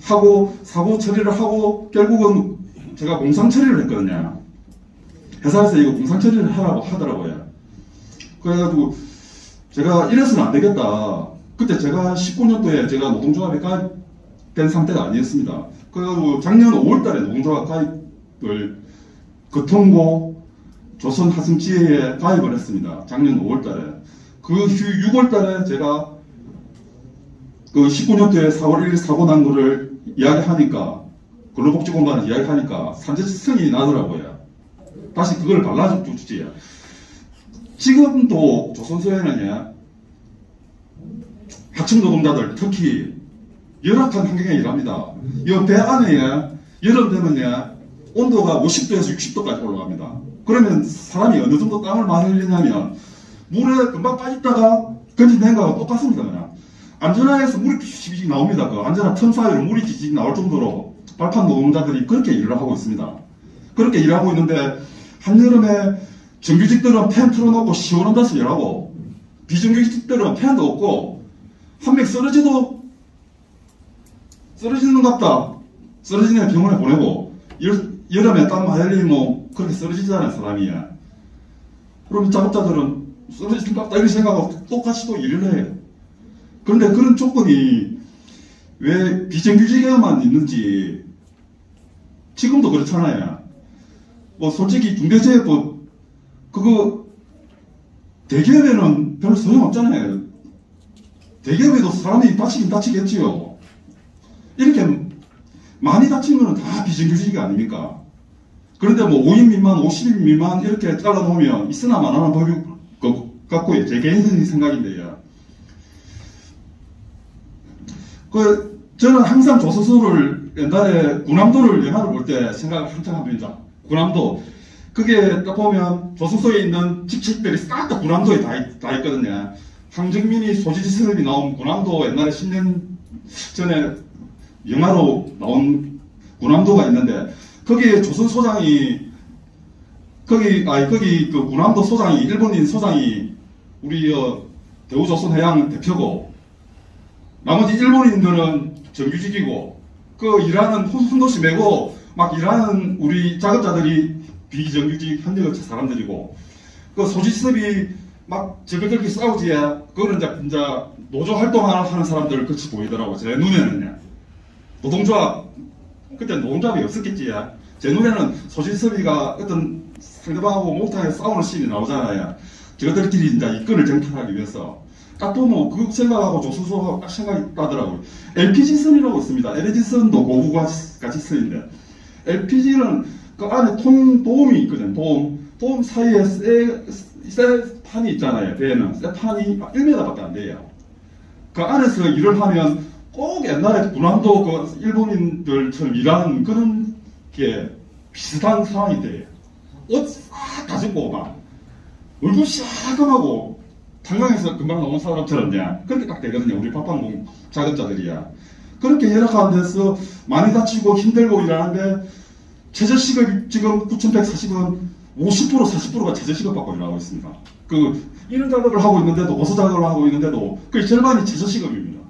하고 사고 처리를 하고 결국은 제가 공상 처리를 했거든요. 회사에서 이거 공상 처리를 하라고 하더라고요. 그래가지고 제가 이래서는 안 되겠다. 그때 제가 19년도에 제가 노동조합에 가입된 상태가 아니었습니다. 그래가지고 작년 5월달에 노동조합 가입을 교통고 조선하승지회에 가입을 했습니다. 작년 5월달에. 그 6월달에 제가 그 19년도에 4월 1일 사고 난 거를 이야기하니까 근로복지공단을 이야기하니까 산재성이 나더라고요. 다시 그걸 발라주지. 지금도 조선소에는 하청 노동자들 특히 열악한 환경에 일합니다. 이 배 안에 여름 되면 온도가 50도에서 60도까지 올라갑니다. 그러면 사람이 어느 정도 땀을 많이 흘리냐면 물에 금방 빠졌다가 건진된 거하고 똑같습니다. 그냥 안전하에서 물이 삐죽삐죽 나옵니다. 그 안전한 틈 사이로 물이 찌직 나올 정도로 발판 노동자들이 그렇게 일을 하고 있습니다. 그렇게 일하고 있는데 한여름에 정규직들은 팬 틀어놓고 시원한 데서 일하고 비정규직들은 팬도 없고 한 명 쓰러지는 것 같다. 쓰러지는 병원에 보내고 여름에 땀 많이 흘리면 그렇게 쓰러지잖아요, 사람이. 그럼 작업자들은 쓰러지는 것 같다 이렇게 생각하고 똑같이 또 일을 해요. 그런데 그런 조건이 왜 비정규직에만 있는지 지금도 그렇잖아요. 뭐 솔직히 중대재해법 그거 대기업에는 별로 소용없잖아요. 대기업에도 사람이 다치긴 다치겠지요. 이렇게 많이 다치면 다 비정규직이 아닙니까? 그런데 뭐 5인 미만, 50인 미만 이렇게 잘라놓으면 있으나 마나나 법일 것 같고요. 제 개인적인 생각인데요. 저는 항상 조선소를 옛날에 군함도를 영화를 볼 때 생각을 항상 합니다. 군함도. 그게 딱 보면 조선소에 있는 직책들이 싹 다 군함도에 다 있거든요. 황정민이 소지지섭이 나온 군함도 옛날에 10년 전에 영화로 나온 군함도가 있는데 거기에 조선소장이 거기 그 군함도 소장이 일본인 소장이 우리 대우조선해양 대표고 나머지 일본인들은 정규직이고 그 일하는 훈도시 메고 막 일하는 우리 작업자들이 비정규직 현역업체 사람들이고 그 소지섭이 막 저렇게 싸우지야 그거는 이제 노조 활동하는 사람들 끝이 보이더라고. 제 눈에는요. 노동조합 그때 노동조합이 없었겠지. 제 눈에는 소지섭이가 어떤 상대방하고 목욕탕에 싸우는 씬이 나오잖아요. 저들끼리 이제 이권을 쟁탈하기 위해서 딱 보면 그 생각하고 조선소하고 딱 생각이 나더라고요. LPG선이라고 있습니다. LPG선도 고부가치 선인데 LPG는 그 안에 도움이 있거든. 도움 사이에 쇠 판이 있잖아요. 배에는 쇠 판이 1m밖에 안 돼요. 그 안에서 일을 하면 꼭 옛날에 군함도 그 일본인들처럼 일하는 그런 게 비슷한 상황이 돼요. 옷 싹 가지고 막 얼굴 시커하고 탄광에서 금방 나온 사람처럼 그렇게 딱 되거든요. 우리 밥방공 작업자들이야. 그렇게 열악한 데서 많이 다치고 힘들고 일하는데 최저시급 지금 9,140원 50% 40%가 최저시급 받고 일하고 있습니다. 이런 작업을 하고 있는데도 고소 작업을 하고 있는데도 그 절반이 최저시급입니다.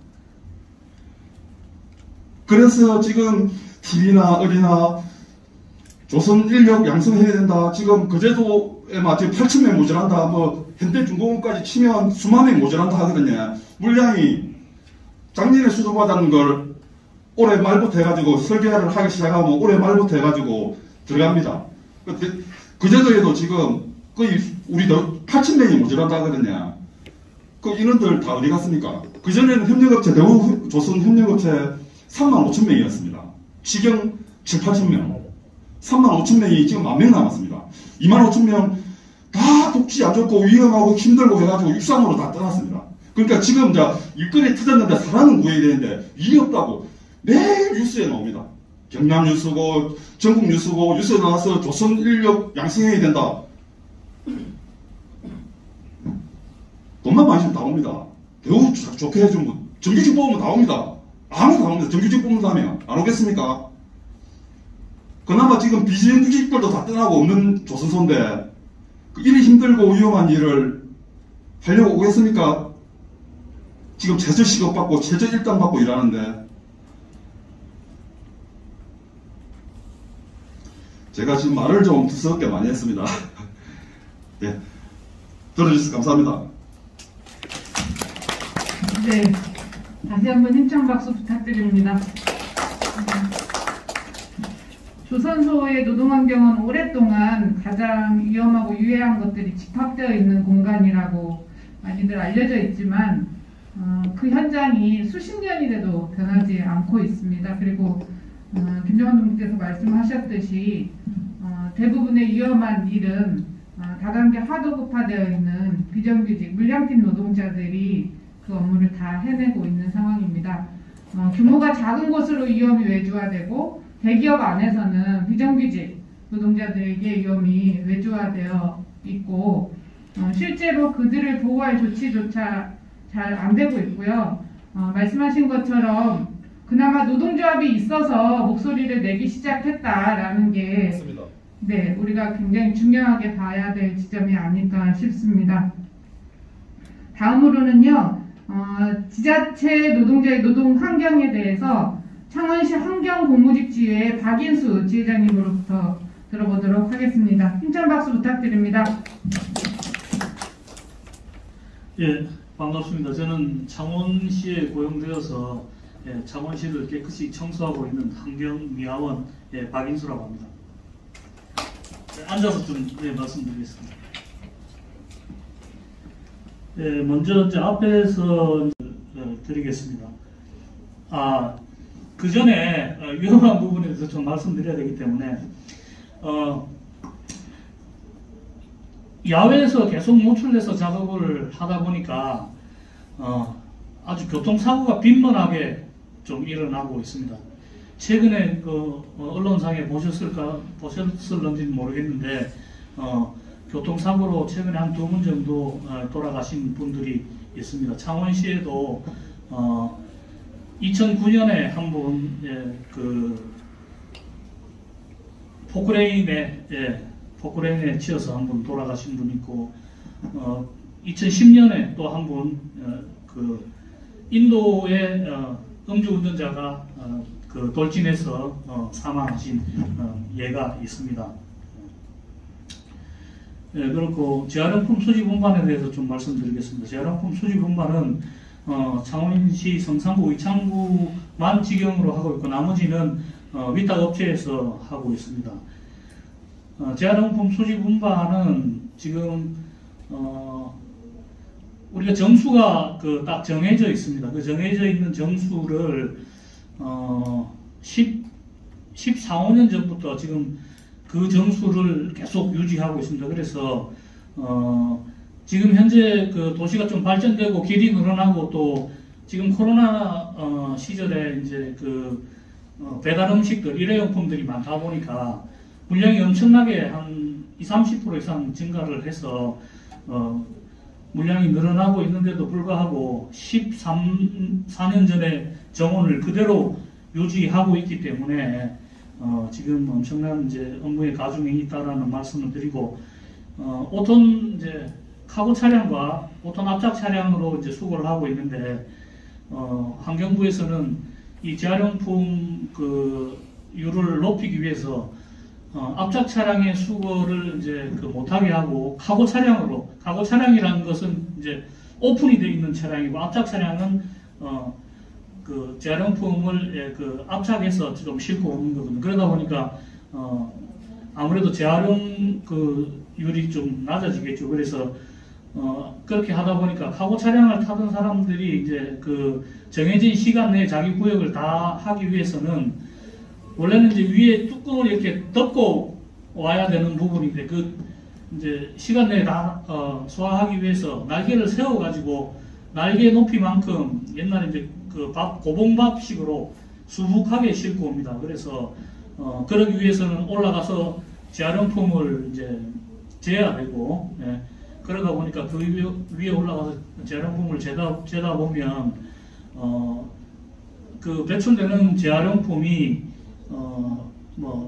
그래서 지금 TV나 어디나 조선 인력 양성해야 된다. 지금 거제도에만 지금 8,000명 모자란다. 뭐 현대중공업까지 치면 수만 명 모자란다 하거든요. 물량이 작년에 수주받은 걸 올해 말부터 해가지고 설계를 하기 시작하면 올해 말부터 해가지고 들어갑니다. 거제도에도 지금 거의 우리도 8,000명이 모자란다 하거든요. 그 인원들 다 어디 갔습니까? 그전에는 협력업체, 대우조선 협력업체 35,000명이었습니다. 지금 7,000~8,000명. 35,000명이 지금 10,000명 남았습니다. 25,000명 다 복지 안 좋고 위험하고 힘들고 해가지고 육상으로 다 떠났습니다. 그러니까 지금 이제 일거리 터졌는데 사람은 구해야 되는데 일이 없다고 매일 뉴스에 나옵니다. 경남 뉴스고 전국 뉴스고 뉴스에 나와서 조선 인력 양성해야 된다. 돈만 많이 주면 나옵니다. 대우 좋게 해주면 정규직 뽑으면 나옵니다. 아무도 나옵니다. 정규직 뽑는다면 안 오겠습니까? 그나마 지금 비정규직들도 다 떠나고 없는 조선소인데 일이 힘들고 위험한 일을 하려고 오겠습니까? 지금 최저시급 받고 최저 일당 받고 일하는데 제가 지금 말을 좀 두서럽게 많이 했습니다. 네, 들어주셔서 감사합니다. 네, 다시 한번 힘찬 박수 부탁드립니다. 조선소의 노동환경은 오랫동안 가장 위험하고 유해한 것들이 집합되어 있는 공간이라고 많이들 알려져 있지만 그 현장이 수십 년이 돼도 변하지 않고 있습니다. 그리고 김정환 동지께서 말씀하셨듯이 대부분의 위험한 일은 다단계 하도급화되어 있는 비정규직 물량팀 노동자들이 그 업무를 다 해내고 있는 상황입니다. 규모가 작은 곳으로 위험이 외주화되고 대기업 안에서는 비정규직 노동자들에게 위험이 외주화되어 있고 실제로 그들을 보호할 조치조차 잘 안 되고 있고요. 말씀하신 것처럼 그나마 노동조합이 있어서 목소리를 내기 시작했다라는 게 맞습니다. 네, 우리가 굉장히 중요하게 봐야 될 지점이 아닐까 싶습니다. 다음으로는요, 지자체 노동자의 노동 환경에 대해서 창원시 환경공무직지회 박인수 지회장님으로부터 들어보도록 하겠습니다. 힘찬 박수 부탁드립니다. 예, 반갑습니다. 저는 창원시에 고용되어서 창원시를 깨끗이 청소하고 있는 환경미화원 박인수라고 합니다. 앉아서 좀 말씀드리겠습니다. 먼저 이제 앞에서 드리겠습니다. 그 전에 위험한 부분에 대해서 좀 말씀드려야 되기 때문에 야외에서 계속 노출돼서 작업을 하다 보니까 아주 교통사고가 빈번하게 좀 일어나고 있습니다. 최근에 언론상에 보셨을런지는 모르겠는데 교통사고로 최근에 한 2분 정도 돌아가신 분들이 있습니다. 창원시에도 2009년에 한 분 포크레인에 치여서 한 분 돌아가신 분 있고 2010년에 또 한 분 인도의 음주운전자가 돌진해서 사망하신 예가 있습니다. 그렇고 재활용품 수집 운반에 대해서 좀 말씀드리겠습니다. 재활용품 수집 운반은 창원시 성산구, 의창구만 직영으로 하고 있고 나머지는 위탁 업체에서 하고 있습니다. 재활용품 수집 운반은 지금 우리가 정수가 딱 정해져 있습니다. 그 정해져 있는 정수를 14~15년 전부터 지금 그 정수를 계속 유지하고 있습니다. 그래서 지금 현재 도시가 좀 발전되고 길이 늘어나고 또 지금 코로나 시절에 이제 배달 음식들, 일회용품들이 많다 보니까 물량이 엄청나게 한 20~30% 이상 증가를 해서 물량이 늘어나고 있는데도 불구하고 14년 전에 정원을 그대로 유지하고 있기 때문에 지금 엄청난 이제 업무에 가중이 있다라는 말씀을 드리고 5톤 이제 카고 차량과 5톤 압착 차량으로 이제 수거를 하고 있는데 환경부에서는 이 재활용품 율을 높이기 위해서 압착 차량의 수거를 이제 못하게 하고 카고 차량이라는 것은 이제 오픈이 되어 있는 차량이고 압착 차량은 재활용품을 압착해서 좀 싣고 오는 거거든요. 그러다 보니까 아무래도 재활용 율이 좀 낮아지겠죠. 그래서 그렇게 하다 보니까 카고 차량을 타던 사람들이 이제 정해진 시간 내에 자기 구역을 다 하기 위해서는 원래는 이제 위에 뚜껑을 이렇게 덮고 와야 되는 부분인데 이제 시간 내에 다 소화하기 위해서 날개를 세워가지고 날개 높이만큼 옛날에 이제 고봉밥식으로 수북하게 싣고 옵니다. 그래서 그러기 위해서는 올라가서 재활용품을 이제 재야 되고 그러다 보니까 그 위에 올라가서 재활용품을 재다 보면 배출되는 재활용품이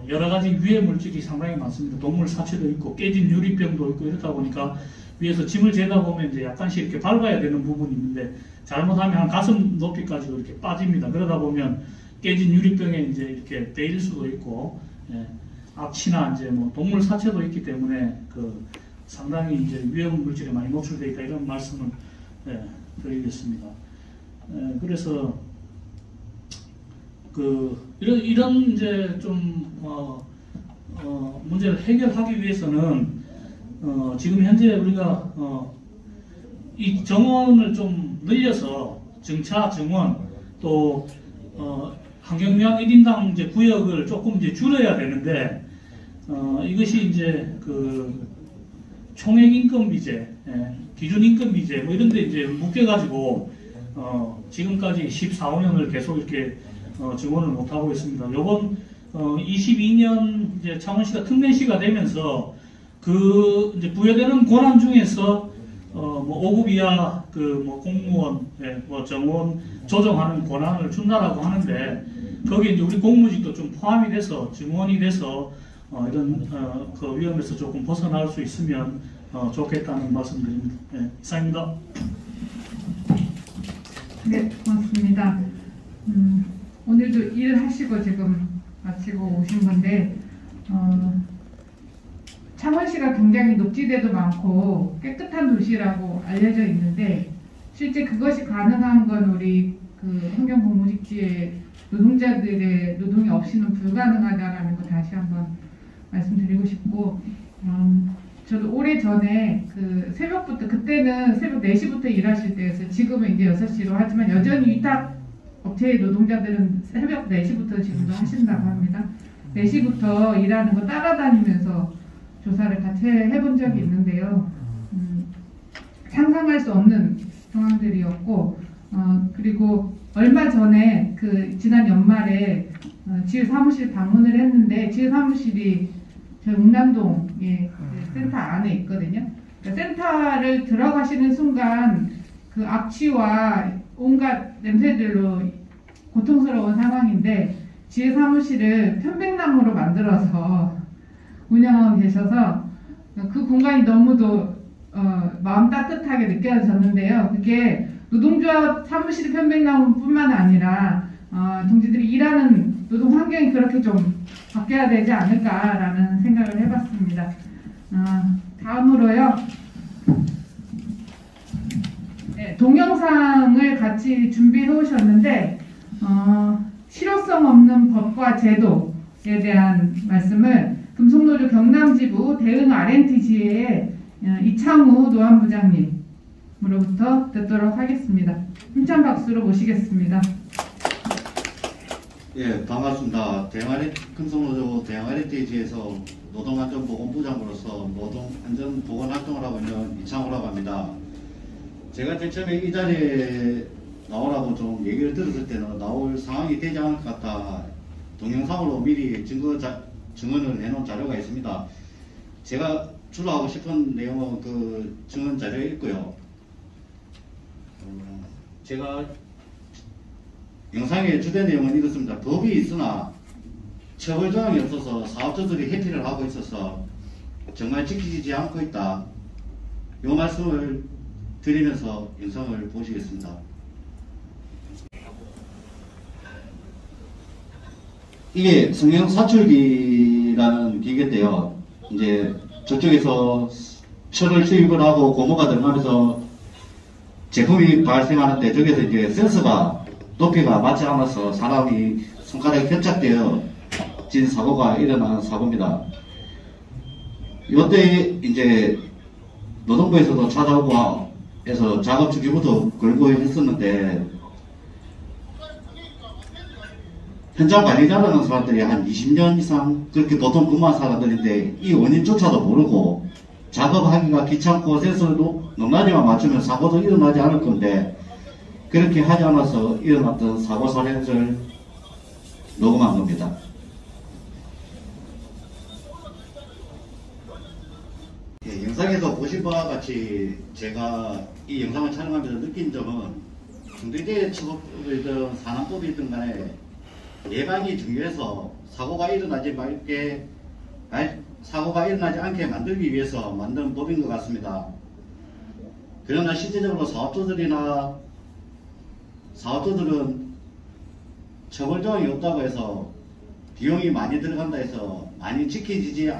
여러 가지 유해 물질이 상당히 많습니다. 동물 사체도 있고 깨진 유리병도 있고 이렇다 보니까 위에서 짐을 재다 보면 이제 약간씩 이렇게 밟아야 되는 부분이 있는데 잘못하면 한 가슴 높이까지도 이렇게 빠집니다. 그러다 보면 깨진 유리병에 이제 이렇게 베일 수도 있고 악취나 이제 동물 사체도 있기 때문에 상당히 이제 위험 물질에 많이 노출되어 있다 이런 말씀을 드리겠습니다. 그래서 이런 이제 좀 문제를 해결하기 위해서는 지금 현재 우리가 이 정원을 좀 늘려서 정차 정원 또 환경미화 1인당 이제 구역을 조금 이제 줄여야 되는데 이것이 이제 총액 인건비제, 기준 인건비제 이런 데 이제 묶여가지고 지금까지 14~15년을 계속 이렇게 지원을 못하고 있습니다. 요번 22년 이제 창원시가 특례시가 되면서 그 이제 부여되는 권한 중에서 뭐 5급 이하 그 뭐 공무원, 뭐 정원 조정하는 권한을 준다라고 하는데 거기에 이제 우리 공무직도 좀 포함이 돼서 증원이 돼서 이런 그 위험에서 조금 벗어날 수 있으면 좋겠다는 말씀드립니다. 이상입니다. 네, 고맙습니다. 오늘도 일하시고 지금 마치고 오신 건데 창원시가 굉장히 녹지대도 많고 깨끗한 도시라고 알려져 있는데 실제 그것이 가능한 건 우리 그 환경공무직지의 노동자들의 노동이 없이는 불가능하다라는 거 다시 한번 말씀드리고 싶고 저도 오래전에 그 새벽부터 그때는 새벽 4시부터 일하실 때였어요. 지금은 이제 6시로 하지만 여전히 위탁 업체의 노동자들은 새벽 4시부터 지금도 하신다고 합니다. 4시부터 일하는 거 따라다니면서 조사를 같이 해본 적이 있는데요. 상상할 수 없는 상황들이었고 그리고 얼마 전에 그 지난 연말에 지휘 사무실 방문을 했는데 지휘 사무실이 저희 웅남동에 센터 안에 있거든요. 그러니까 센터를 들어가시는 순간 그 악취와 온갖 냄새들로 고통스러운 상황인데 지휘 사무실을 편백나무로 만들어서 운영하고 계셔서 그 공간이 너무도 마음 따뜻하게 느껴졌는데요. 그게 노동조합 사무실 편백나무뿐만 아니라 동지들이 일하는 노동 환경이 그렇게 좀 바뀌어야 되지 않을까라는 생각을 해봤습니다. 다음으로요. 네, 동영상을 같이 준비해 오셨는데 실효성 없는 법과 제도에 대한 말씀을 금속노조 경남지부 대응 R&T 지회의 이창우 노안부장님으로부터 듣도록 하겠습니다. 힘찬 박수로 모시겠습니다. 예, 반갑습니다. 금속노조 대응 R&T 지회에서 노동안전보건부장으로서 노동안전보건활동을 하고 있는 이창우라고 합니다. 제가 제일 처음에 이 자리에 나오라고 좀 얘기를 들었을 때는 나올 상황이 되지 않을 것 같아 동영상으로 미리 증언을 해놓은 자료가 있습니다. 제가 주로 하고 싶은 내용은 그 증언 자료에 있고요. 제가 영상의 주된 내용은 이렇습니다. 법이 있으나 처벌 조항이 없어서 사업자들이 회피를 하고 있어서 정말 지키지 않고 있다. 이 말씀을 드리면서 영상을 보시겠습니다. 이게 성형 사출기라는 기계인데요. 이제 저쪽에서 철을 투입을 하고 고무가 들어가면서 제품이 발생하는데 저기서 이제 센서가 높이가 맞지 않아서 사람이 손가락이 결착되어 진 사고가 일어난 사고입니다. 이때 이제 노동부에서도 찾아오고 해서 작업 주기부터 걸고 했었는데 현장 관리자라는 사람들이 한 20년 이상 그렇게 보통 근무한 사람들인데 이 원인조차도 모르고 작업하기가 귀찮고 센서도 높낮이만 맞추면 사고도 일어나지 않을 건데 그렇게 하지 않아서 일어났던 사고 사례를 녹음한 겁니다. 예, 영상에서 보신 바와 같이 제가 이 영상을 촬영하면서 느낀 점은 중대재해처벌이든 산안법이든 간에 예방이 중요해서 사고가 일어나지 않게 만들기 위해서 만든 법인 것 같습니다. 그러나 실제적으로 사업자들은 처벌 조항이 없다고 해서 비용이 많이 들어간다 해서 많이 지켜지지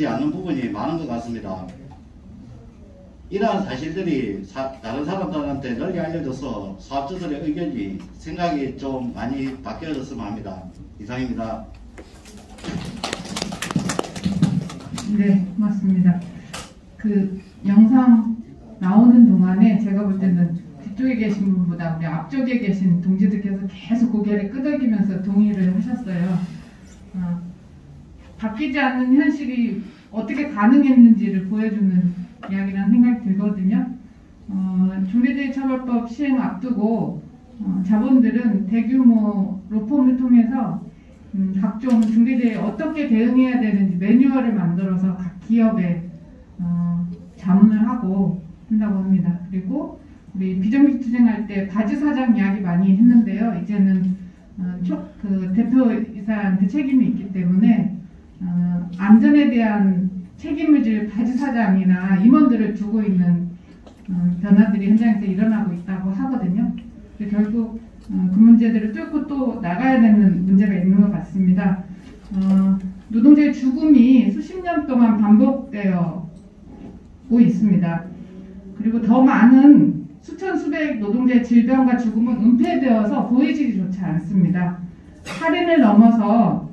않는 부분이 많은 것 같습니다. 이러한 사실들이 다른 사람들한테 널리 알려져서 사업자들의 의견이 생각이 좀 많이 바뀌어졌으면 합니다. 이상입니다. 네, 고맙습니다. 그 영상 나오는 동안에 제가 볼 때는 뒤쪽에 계신 분보다 우리 앞쪽에 계신 동지들께서 계속 고개를 끄덕이면서 동의를 하셨어요. 바뀌지 않는 현실이 어떻게 가능했는지를 보여주는 이야기라는 생각이 들거든요. 중대재해처벌법 시행 앞두고 자본들은 대규모 로펌을 통해서 각종 중대재해에 어떻게 대응해야 되는지 매뉴얼을 만들어서 각 기업에 자문을 하고 한다고 합니다. 그리고 우리 비정규직투쟁할 때 바지 사장 이야기 많이 했는데요. 이제는 그 대표이사한테 책임이 있기 때문에 안전에 대한 책임을 질 바지 사장이나 임원들을 두고 있는 변화들이 현장에서 일어나고 있다고 하거든요. 결국 그 문제들을 뚫고 또 나가야 되는 문제가 있는 것 같습니다. 노동자의 죽음이 수십 년 동안 반복되어 오고 있습니다. 그리고 더 많은 수천 수백 노동자의 질병과 죽음은 은폐되어서 보이지조차 않습니다. 살인을 넘어서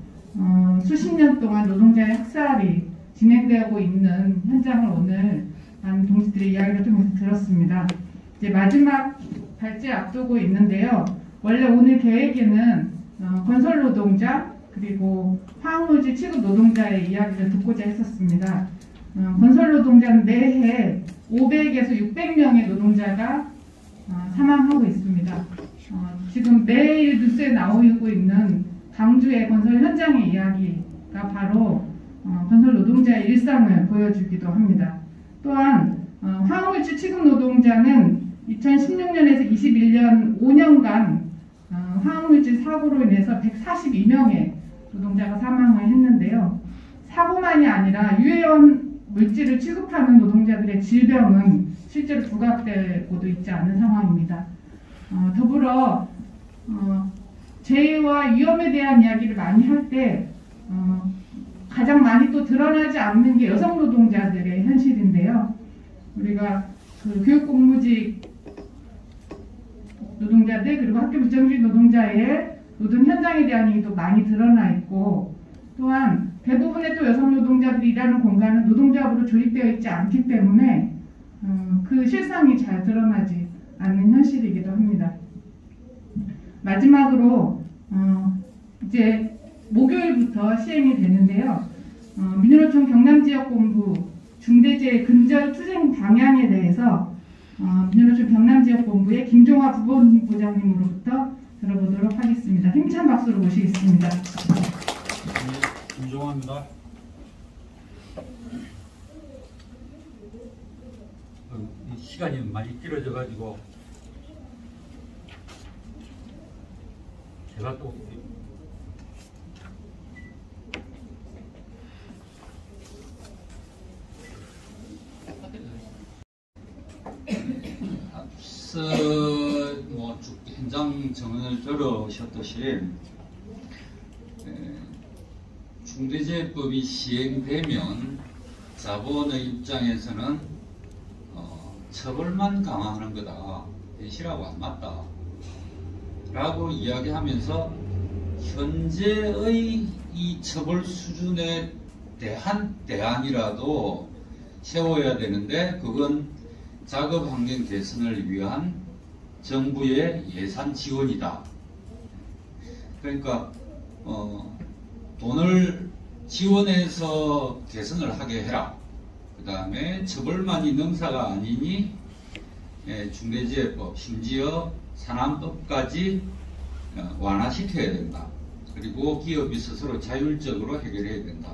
수십 년 동안 노동자의 학살이 진행되고 있는 현장을 오늘 많은 동지들의 이야기를 통해서 들었습니다. 이제 마지막 발제 앞두고 있는데요. 원래 오늘 계획에는 건설 노동자 그리고 화학물질 취급 노동자의 이야기를 듣고자 했었습니다. 건설 노동자는 매해 500에서 600명의 노동자가 사망하고 있습니다. 지금 매일 뉴스에 나오고 있는 광주의 건설 현장의 이야기가 바로 건설 노동자의 일상을 보여주기도 합니다. 또한 화학물질 취급 노동자는 2016년에서 21년 5년간 화학물질 사고로 인해서 142명의 노동자가 사망을 했는데요. 사고만이 아니라 유해원 물질을 취급하는 노동자들의 질병은 실제로 부각되고도 있지 않은 상황입니다. 더불어 재해와 위험에 대한 이야기를 많이 할 때 가장 많이 또 드러나지 않는 게 여성 노동자들의 현실인데요. 우리가 그 교육공무직 노동자들 그리고 학교 비정규직 노동자의 노동 현장에 대한 얘기도 많이 드러나 있고 또한 대부분의 또 여성 노동자들이 일하는 공간은 노동조합으로 조립되어 있지 않기 때문에 그 실상이 잘 드러나지 않는 현실이기도 합니다. 마지막으로 이제 목요일부터 시행이 되는데요. 민주노총 경남지역본부 중대재해 근절 투쟁 방향에 대해서 민주노총 경남지역본부의 김종화 부본부장님으로부터 들어보도록 하겠습니다. 힘찬 박수로 모시겠습니다. 김종화입니다. 시간이 많이 길어져가지고 제가 또 앞서 쭉 현장 정언을 들으셨듯이 중대재해법이 시행되면 자본의 입장에서는 처벌만 강화하는 거다. 대시라고 안 맞다. 라고 이야기하면서 현재의 이 처벌 수준에 대한 대안이라도 세워야 되는데 그건 작업 환경 개선을 위한 정부의 예산 지원이다. 그러니까 돈을 지원해서 개선을 하게 해라. 그 다음에 처벌만이 능사가 아니니 중대재해법 심지어 산안법까지 완화시켜야 된다. 그리고 기업이 스스로 자율적으로 해결해야 된다.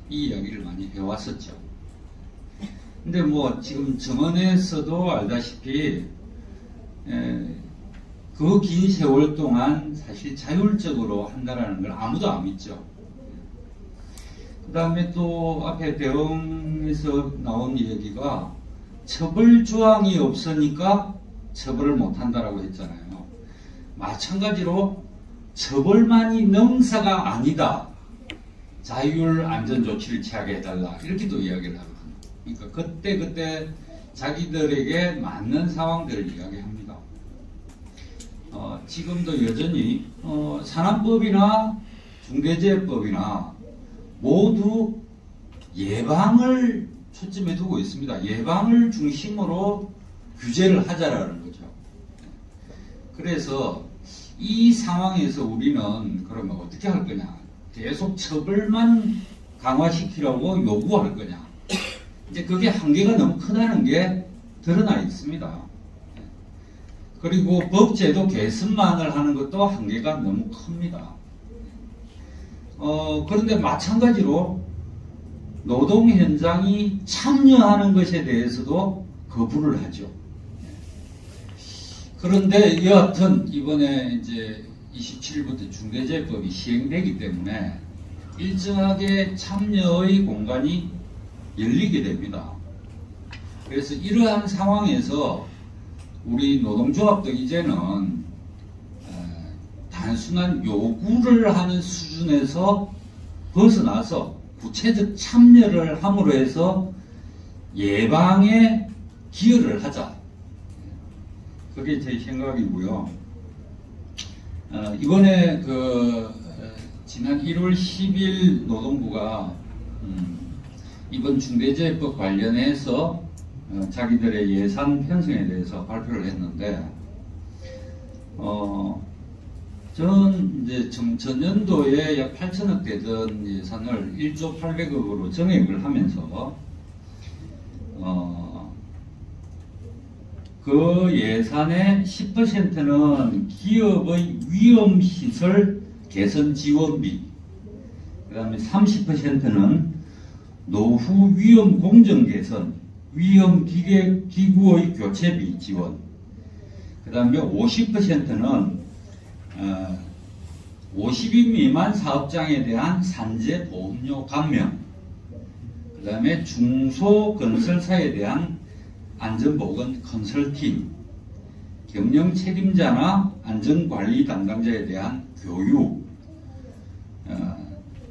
이 이야기를 많이 해왔었죠. 근데 뭐 지금 정언에서도 알다시피 그 긴 세월 동안 사실 자율적으로 한다는 걸 아무도 안 믿죠. 그 다음에 또 앞에 대응에서 나온 얘기가 처벌 조항이 없으니까 처벌을 못한다라고 했잖아요. 마찬가지로 처벌만이 능사가 아니다. 자율 안전조치를 취하게 해달라. 이렇게도 이야기를 하거든요. 그러니까 그때 자기들에게 맞는 상황들을 이야기합니다. 지금도 여전히 산안법이나 중대재해법이나 모두 예방을 초점에 두고 있습니다. 예방을 중심으로 규제를 하자라는 거죠. 그래서 이 상황에서 우리는 그러면 어떻게 할 거냐? 계속 처벌만 강화시키라고 요구할 거냐? 이제 그게 한계가 너무 크다는 게 드러나 있습니다. 그리고 법제도 개선만을 하는 것도 한계가 너무 큽니다. 그런데 마찬가지로 노동 현장이 참여하는 것에 대해서도 거부를 하죠. 그런데 여하튼 이번에 이제 27일부터 중대재해법이 시행되기 때문에 일정하게 참여의 공간이 열리게 됩니다. 그래서 이러한 상황에서 우리 노동조합도 이제는 단순한 요구를 하는 수준에서 벗어나서 구체적 참여를 함으로 해서 예방에 기여를 하자. 그게 제 생각이고요. 이번에 지난 1월 10일 노동부가 이번 중대재해법 관련해서 자기들의 예산 편성에 대해서 발표를 했는데, 저는 이제 전년도에 약 8천억 되던 예산을 1조 800억으로 정액을 하면서, 그 예산의 10%는 기업의 위험시설 개선 지원비, 그 다음에 30%는 노후 위험 공정 개선, 위험 기구의 교체비 지원, 그 다음에 50%는 50인 미만 사업장에 대한 산재 보험료 감면, 그 다음에 중소건설사에 대한 안전보건 컨설팅, 경영 책임자나 안전관리 담당자에 대한 교육,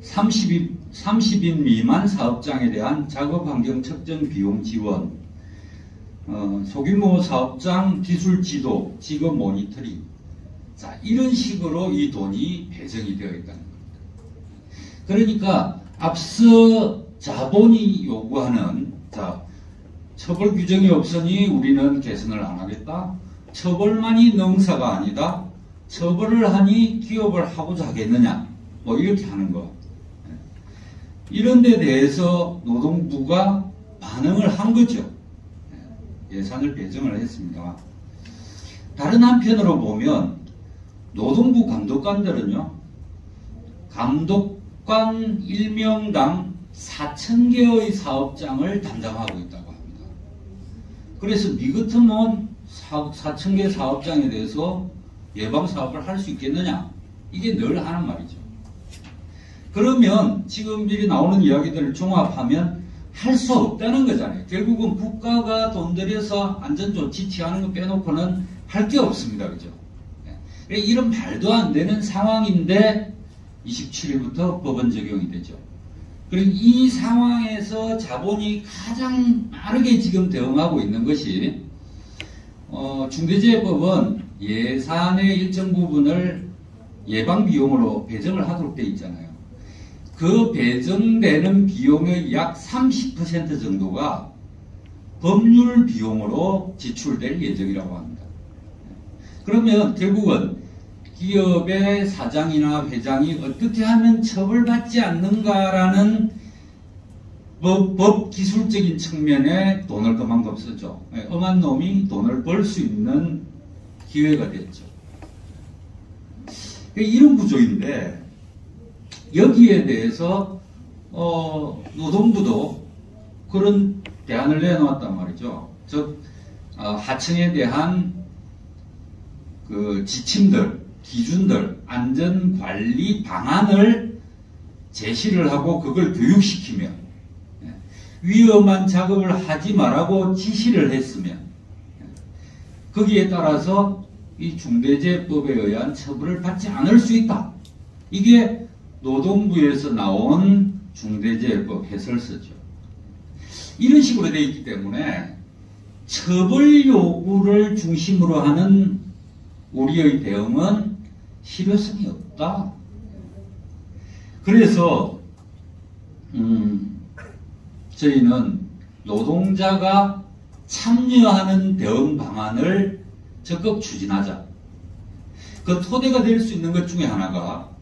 30인 미만 사업장에 대한 작업환경 측정 비용 지원, 소규모 사업장 기술 지도, 직업 모니터링. 자, 이런 식으로 이 돈이 배정이 되어 있다는 겁니다. 그러니까 앞서 자본이 요구하는, 처벌 규정이 없으니 우리는 개선을 안 하겠다. 처벌만이 능사가 아니다. 처벌을 하니 기업을 하고자 하겠느냐. 뭐 이렇게 하는 거. 이런 데 대해서 노동부가 반응을 한 거죠. 예산을 배정을 했습니다. 다른 한편으로 보면 노동부 감독관들은요, 감독관 1명당 4,000개의 사업장을 담당하고 있다고 합니다. 그래서 미 같으면 4,000개 사업장에 대해서 예방사업을 할 수 있겠느냐? 이게 늘 하는 말이죠. 그러면 지금 미리 나오는 이야기들을 종합하면 할 수 없다는 거잖아요. 결국은 국가가 돈 들여서 안전조치 취하는 거 빼놓고는 할 게 없습니다. 그죠? 이런 말도 안 되는 상황인데 27일부터 법원 적용이 되죠. 그리고 이 상황에서 자본이 가장 빠르게 지금 대응하고 있는 것이, 중대재해법은 예산의 일정 부분을 예방비용으로 배정을 하도록 되어 있잖아요. 그 배정되는 비용의 약 30% 정도가 법률 비용으로 지출될 예정이라고 합니다. 그러면 결국은 기업의 사장이나 회장이 어떻게 하면 처벌받지 않는가라는 법 기술적인 측면에 돈을 그만큼 쓰죠. 엄한 놈이 돈을 벌 수 있는 기회가 됐죠. 이런 구조인데, 여기에 대해서 노동부도 그런 대안을 내놓았단 말이죠. 즉 하청에 대한 그 지침들, 기준들, 안전관리 방안을 제시를 하고 그걸 교육시키면, 위험한 작업을 하지 말라고 지시를 했으면, 거기에 따라서 이 중대재해법에 의한 처벌을 받지 않을 수 있다. 이게 노동부에서 나온 중대재해법 해설서죠. 이런 식으로 되어 있기 때문에 처벌 요구를 중심으로 하는 우리의 대응은 실효성이 없다. 그래서 저희는 노동자가 참여하는 대응 방안을 적극 추진하자. 그 토대가 될 수 있는 것 중에 하나가,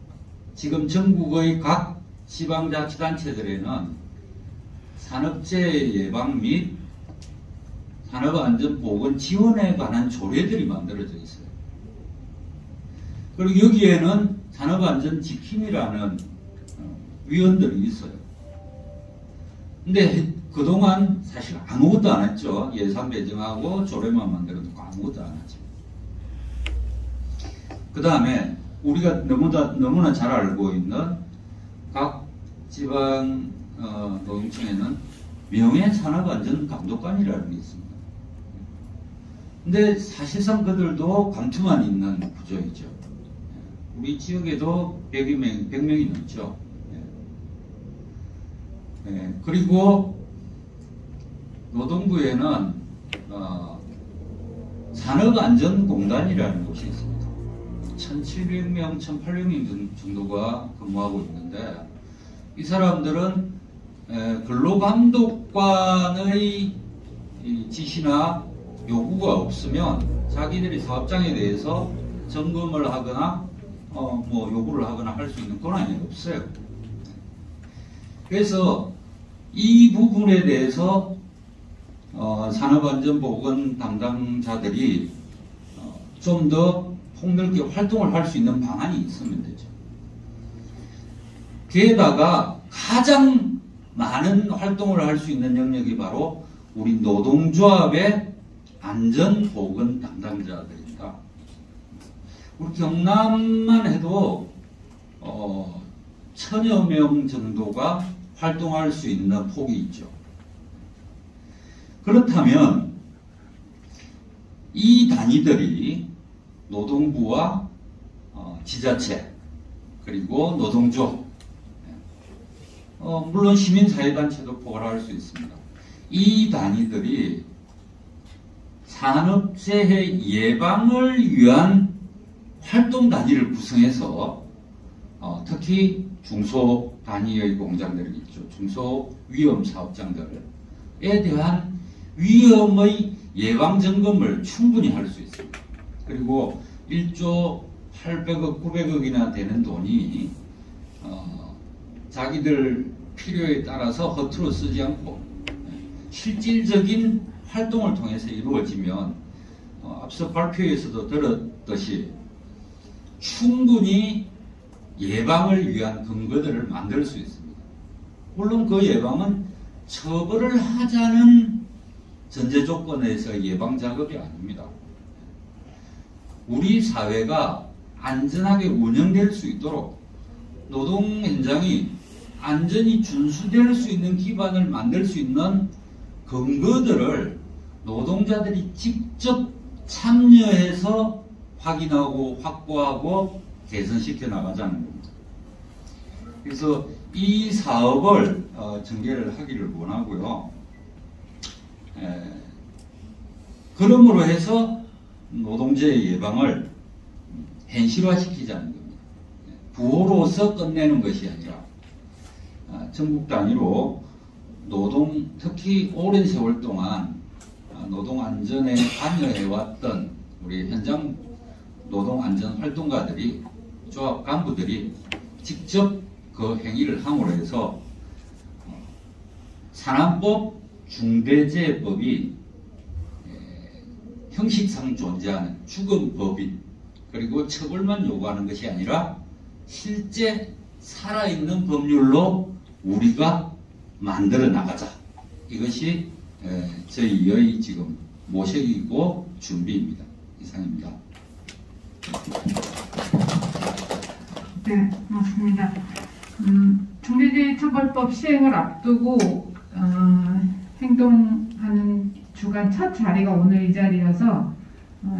지금 전국의 각 지방자치단체들에는 산업재해 예방 및 산업안전보건 지원에 관한 조례들이 만들어져 있어요. 그리고 여기에는 산업안전지킴이라는 위원들이 있어요. 근데 그동안 사실 아무것도 안 했죠. 예산 배정하고 조례만 만들어놓고 아무것도 안 하죠. 그 다음에 우리가 너무나 잘 알고 있는 각 지방 노동청에는 명예산업안전감독관이라는 게 있습니다. 근데 사실상 그들도 감투만 있는 구조이죠. 우리 지역에도 100명이 넘죠. 그리고 노동부에는 산업안전공단이라는 곳이 있습니다. 1700명, 1800명 정도가 근무하고 있는데 이 사람들은 근로감독관의 지시나 요구가 없으면 자기들이 사업장에 대해서 점검을 하거나 요구를 하거나 할 수 있는 권한이 없어요. 그래서 이 부분에 대해서 산업안전보건 담당자들이 좀 더 폭넓게 활동을 할 수 있는 방안이 있으면 되죠. 게다가 가장 많은 활동을 할 수 있는 영역이 바로 우리 노동조합의 안전보건 담당자들입니다. 우리 경남만 해도 1000여 명 정도가 활동할 수 있는 폭이 있죠. 그렇다면 이 단위들이 노동부와 지자체 그리고 노동조 물론 시민사회단체도 포괄할 수 있습니다. 이 단위들이 산업재해 예방을 위한 활동 단위를 구성해서 특히 중소 단위의 공장들이 있죠. 중소 위험 사업장들에 대한 위험의 예방 점검을 충분히 할 수 있습니다. 그리고 1조 800억, 900억이나 되는 돈이 자기들 필요에 따라서 허투루 쓰지 않고 실질적인 활동을 통해서 이루어지면 앞서 발표에서도 들었듯이 충분히 예방을 위한 근거들을 만들 수 있습니다. 물론 그 예방은 처벌을 하자는 전제 조건에서 예방 작업이 아닙니다. 우리 사회가 안전하게 운영될 수 있도록 노동 현장이 안전히 준수될 수 있는 기반을 만들 수 있는 근거들을 노동자들이 직접 참여해서 확인하고 확보하고 개선시켜 나가자는 겁니다. 그래서 이 사업을 전개를 하기를 원하고요. 그러므로 해서 노동재해 예방을 현실화시키자는 겁니다. 부호로서 끝내는 것이 아니라 전국 단위로 특히 오랜 세월 동안 노동안전에 관여해왔던 우리 현장 노동안전 활동가들이 조합 간부들이 직접 그 행위를 함으로 해서 산안법 중대재해법이 형식상 존재하는 죽은 법인 그리고 처벌만 요구하는 것이 아니라 실제 살아있는 법률로 우리가 만들어 나가자. 이것이 저희의 지금 모색이고 준비입니다. 이상입니다. 네, 맞습니다. 중대재해처벌법 시행을 앞두고 행동하는 주간 첫 자리가 오늘 이 자리여서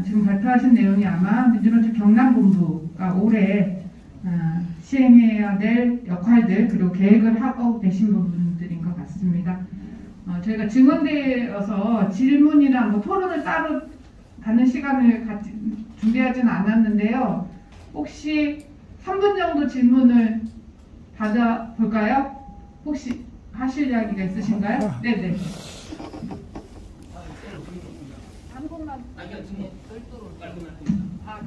지금 발표하신 내용이 아마 민주노총 경남본부가 올해 시행해야 될 역할들 그리고 계획을 하고 계신 부분들인 것 같습니다. 저희가 증언되어서 질문이나 토론을 따로 갖는 시간을 준비하지는 않았는데요. 혹시 3분 정도 질문을 받아볼까요? 혹시 하실 이야기가 있으신가요? 네네.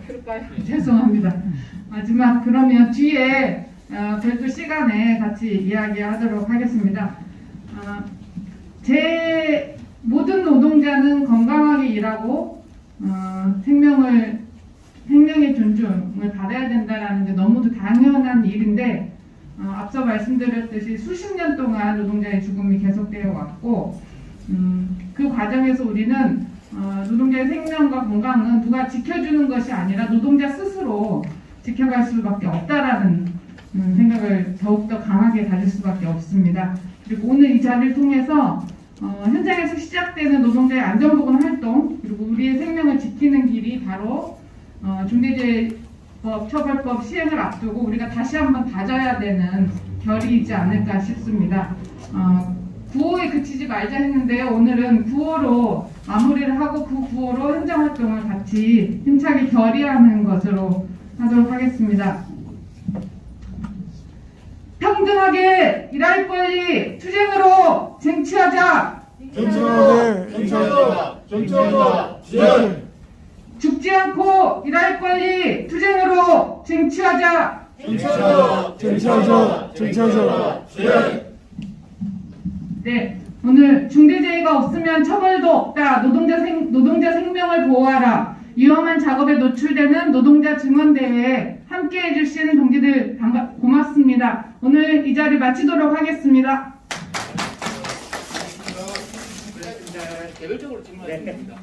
그럴까요? 죄송합니다. 마지막 그러면 뒤에 별도 시간에 같이 이야기하도록 하겠습니다. 제 모든 노동자는 노동자는 건강하게 일하고 생명의 존중을 받아야 된다라는 게 너무도 당연한 일인데 앞서 말씀드렸듯이 수십 년 동안 노동자의 죽음이 계속되어 왔고 그 과정에서 우리는 노동자의 생명과 건강은 누가 지켜주는 것이 아니라 노동자 스스로 지켜갈 수밖에 없다라는 생각을 더욱더 강하게 가질 수밖에 없습니다. 그리고 오늘 이 자리를 통해서 현장에서 시작되는 노동자의 안전보건 활동 그리고 우리의 생명을 지키는 길이 바로 중대재해법 처벌법 시행을 앞두고 우리가 다시 한번 다져야 되는 결의이지 않을까 싶습니다. 9호에 그치지 말자 했는데요. 오늘은 9호로 마무리를 하고 그 9호로 현장활동을 같이 힘차게 결의하는 것으로 하도록 하겠습니다. 평등하게 일할 권리 투쟁으로 쟁취하자. 쟁취하자. 죽지 않고 일할 권리 투쟁으로 쟁취하자. 쟁취하자. 네, 오늘 중대재해가 없으면 처벌도 없다. 노동자 생명을 보호하라. 위험한 작업에 노출되는 노동자 증언대회에 함께 해주신 동지들 고맙습니다. 오늘 이 자리 마치도록 하겠습니다. 개별적으로 질문하겠습니다.